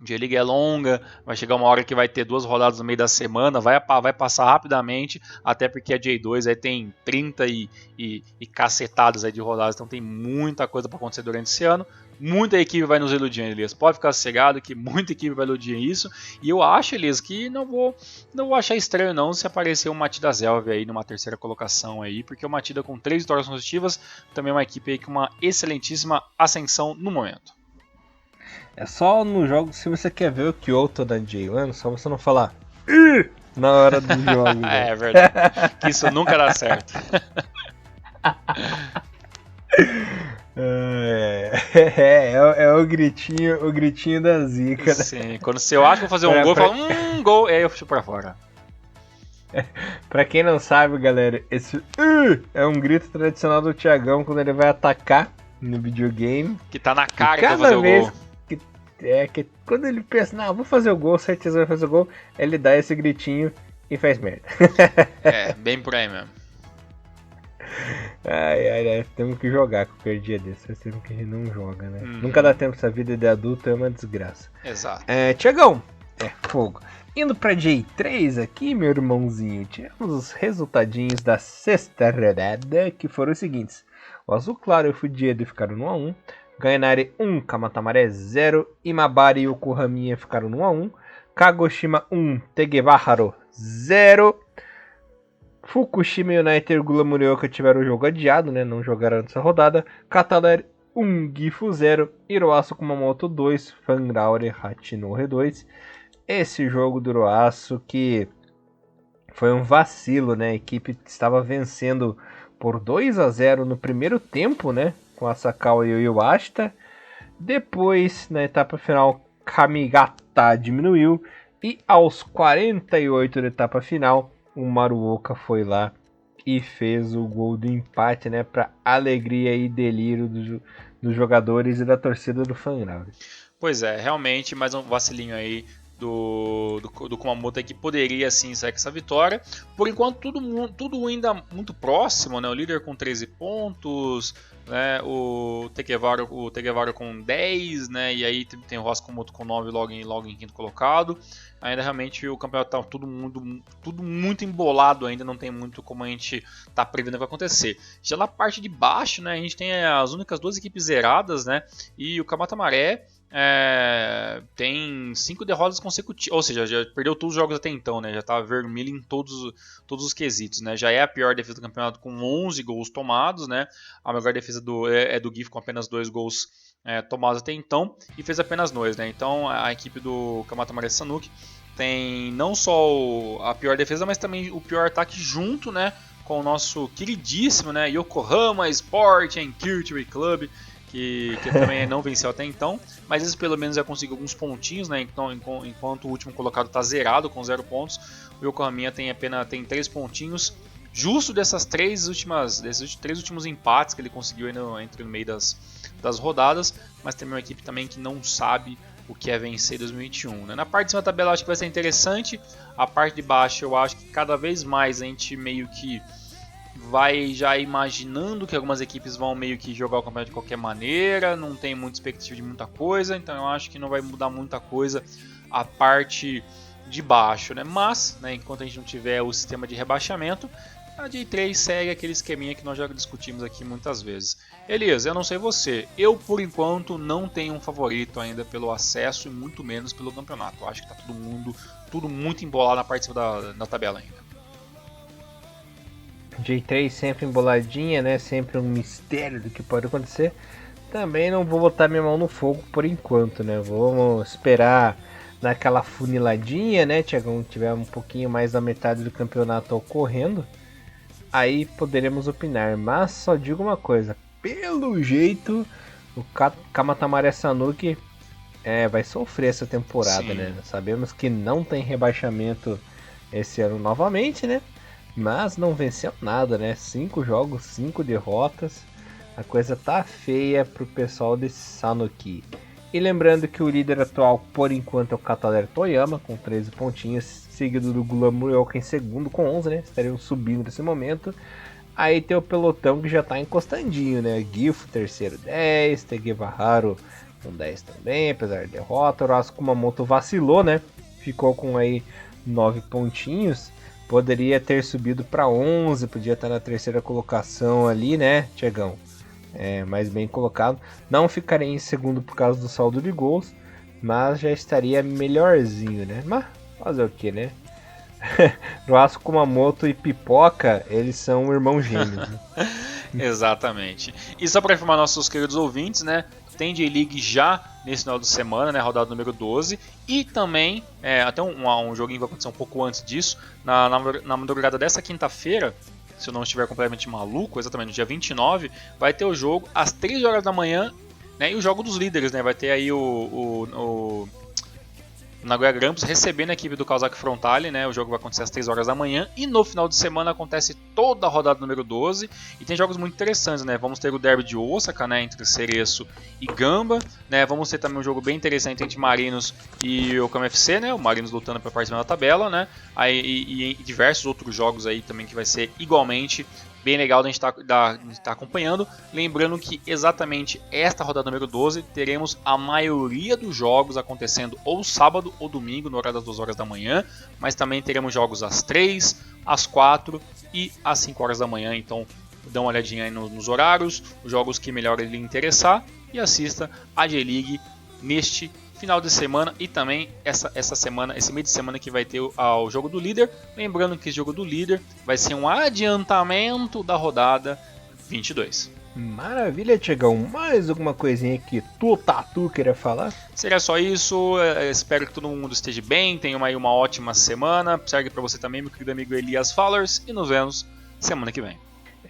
[SPEAKER 2] a J-League é longa, vai chegar uma hora que vai ter 2 rodadas no meio da semana, vai passar rapidamente, até porque a J2 aí tem 30 e cacetadas aí de rodadas, então tem muita coisa para acontecer durante esse ano. Muita equipe vai nos iludir, Elias. Pode ficar cegado que muita equipe vai iludir isso. E eu acho, Elias, que não vou achar estranho não se aparecer o Matida Zelv aí numa terceira colocação aí, porque o Matida com 3 vitórias consecutivas também é uma equipe aí com uma excelentíssima ascensão no momento.
[SPEAKER 1] É só no jogo, se você quer ver o Kyoto da J1, só você não falar na hora do jogo. Né?
[SPEAKER 2] É verdade, que isso nunca dá certo.
[SPEAKER 1] É o gritinho da zica. Né?
[SPEAKER 2] Sim, quando você acha que vou fazer um gol, eu falo, gol, e aí eu chuto pra fora.
[SPEAKER 1] Pra quem não sabe, galera, esse é um grito tradicional do Thiagão quando ele vai atacar no videogame.
[SPEAKER 2] Que tá na cara que vai fazer o gol.
[SPEAKER 1] Que quando ele pensa, não, vou fazer o gol, certeza vai fazer o gol, ele dá esse gritinho e faz merda.
[SPEAKER 2] Bem por aí mesmo.
[SPEAKER 1] Ai, temos que jogar qualquer dia desse, faz tempo que a gente não joga, né? Nunca dá tempo, essa vida de adulto é uma desgraça.
[SPEAKER 2] Exato.
[SPEAKER 1] Tiagão, fogo. Indo pra J3 aqui, meu irmãozinho, tivemos os resultadinhos da sexta rodada, que foram os seguintes. O Azul Claro e o Fudiedo ficaram no 1x1, Gainari 1, Kamatamare 0, Imabari e Yokohamiya ficaram no 1x1, Kagoshima 1, Tegebaharu 0, Fukushima United e Gula Murioka tiveram o jogo adiado, né? Não jogaram nessa rodada. Kataler 1, Gifu 0, Hiroasu Kumamoto 2, Fangraure Hachinohe 2. Esse jogo do Hiroasu que foi um vacilo, né? A equipe estava vencendo por 2-0 no primeiro tempo, né? Com a Sakawa e o Iwashita. Depois, na etapa final, Kamigata diminuiu. E aos 48 da etapa final, o Maruoka foi lá e fez o gol do empate, né? Para alegria e delírio dos jogadores e da torcida do Fangraure.
[SPEAKER 2] Pois é, realmente mais um vacilinho aí do Kumamoto que poderia sim sair com essa vitória. Por enquanto tudo ainda muito próximo, né? O líder com 13 pontos, né? O Tegevaru com 10, né? E aí tem o Roscomoto com 9 logo em quinto colocado. Ainda realmente o campeonato tá tudo muito embolado ainda, não tem muito como a gente tá prevendo o que vai acontecer. Já na parte de baixo, né, a gente tem as únicas 2 equipes zeradas, né, e o Kamatamare tem 5 derrotas consecutivas, ou seja, já perdeu todos os jogos até então, né, já tá vermelho em todos os quesitos, né, já é a pior defesa do campeonato com 11 gols tomados, né, a melhor defesa do GIF com apenas 2 gols tomados até então, e fez apenas 2, né, então a equipe do Kamatamare Sanuki tem não só a pior defesa, mas também o pior ataque junto, né, com o nosso queridíssimo, né, Yokohama Sport and Culture Club, que também não venceu até então, mas esse pelo menos já conseguiu alguns pontinhos, né, então, enquanto o último colocado está zerado com 0 pontos, o Yokohama tem 3 pontinhos, justo desses 3 últimos empates que ele conseguiu entre no meio das rodadas, mas tem uma equipe também que não sabe o que é vencer 2021. Né? Na parte de cima da tabela eu acho que vai ser interessante, a parte de baixo eu acho que cada vez mais a gente meio que vai já imaginando que algumas equipes vão meio que jogar o campeonato de qualquer maneira, não tem muita expectativa de muita coisa, então eu acho que não vai mudar muita coisa a parte de baixo, né? Mas, né, enquanto a gente não tiver o sistema de rebaixamento, A J3 segue aquele esqueminha que nós já discutimos aqui muitas vezes. Elias, eu não sei você, eu por enquanto não tenho um favorito ainda pelo acesso e muito menos pelo campeonato. Eu acho que tá tudo muito embolado na parte de cima da tabela ainda.
[SPEAKER 1] J3 sempre emboladinha, né? Sempre um mistério do que pode acontecer. Também não vou botar minha mão no fogo por enquanto, né? Vamos esperar naquela funiladinha, né, Thiagão? Tiver um pouquinho mais da metade do campeonato ocorrendo. Aí poderemos opinar, mas só digo uma coisa, pelo jeito o Kamatamare Sanuki vai sofrer essa temporada, sim, né? Sabemos que não tem rebaixamento esse ano novamente, né? Mas não venceu nada, né? 5 jogos, 5 derrotas, a coisa tá feia pro pessoal desse Sanuki. E lembrando que o líder atual por enquanto é o Kataler Toyama com 13 pontinhos, seguido do Gulamurioka em segundo com 11, né? Estariam subindo nesse momento. Aí tem o pelotão que já tá encostandinho, né? Gifu terceiro 10, Tegevaharu com 10 também, apesar da derrota. O Urasu Kumamoto vacilou, né? Ficou com aí 9 pontinhos. Poderia ter subido para 11, podia estar na terceira colocação ali, né, Tiagão? Mais bem colocado. Não ficaria em segundo por causa do saldo de gols, mas já estaria melhorzinho, né? Mas fazer o que, né? Urasu Kumamoto e Pipoca, eles são irmãos gêmeos. Né?
[SPEAKER 2] Exatamente. E só para informar nossos queridos ouvintes, né? Tem J-League já nesse final de semana, né? Rodada número 12. E também, até um joguinho vai acontecer um pouco antes disso, na madrugada dessa quinta-feira, se eu não estiver completamente maluco, exatamente no dia 29, vai ter o jogo às 3 horas da manhã, né? E o jogo dos líderes, né? Vai ter aí o Nagoya Grampus recebendo a equipe do Kawasaki Frontale, né? O jogo vai acontecer às 3 horas da manhã e no final de semana acontece toda a rodada número 12 e tem jogos muito interessantes, né? Vamos ter o derby de Osaka, né? Entre Cereço e Gamba, né? Vamos ter também um jogo bem interessante entre Marinos e o Okama FC, né? O Marinos lutando para participar da tabela, né? Aí, e diversos outros jogos aí também que vai ser igualmente bem legal da gente estar acompanhando. Lembrando que exatamente esta rodada número 12 teremos a maioria dos jogos acontecendo ou sábado ou domingo, no horário das 2 horas da manhã, mas também teremos jogos às 3, às 4 e às 5 horas da manhã. Então dá uma olhadinha aí nos horários, os jogos que melhor lhe interessar e assista a J-League neste final de semana e também essa semana, esse meio de semana que vai ter o jogo do líder. Lembrando que esse jogo do líder vai ser um adiantamento da rodada 22.
[SPEAKER 1] Maravilha, Tiagão. Mais alguma coisinha que tu queria falar?
[SPEAKER 2] Seria só isso. Espero que todo mundo esteja bem, tenha aí uma ótima semana. Segue para você também, meu querido amigo Elias Fallers, e nos vemos semana que vem.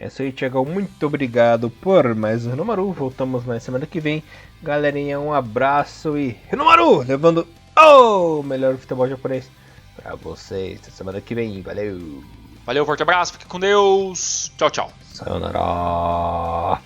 [SPEAKER 1] É isso aí, Tiagão. Muito obrigado por mais um Renomaru. Voltamos na semana que vem. Galerinha, um abraço e Renomaru! Levando o melhor futebol japonês pra vocês na semana que vem. Valeu!
[SPEAKER 2] Valeu, forte abraço, fique com Deus. Tchau, tchau.
[SPEAKER 1] Sayonara!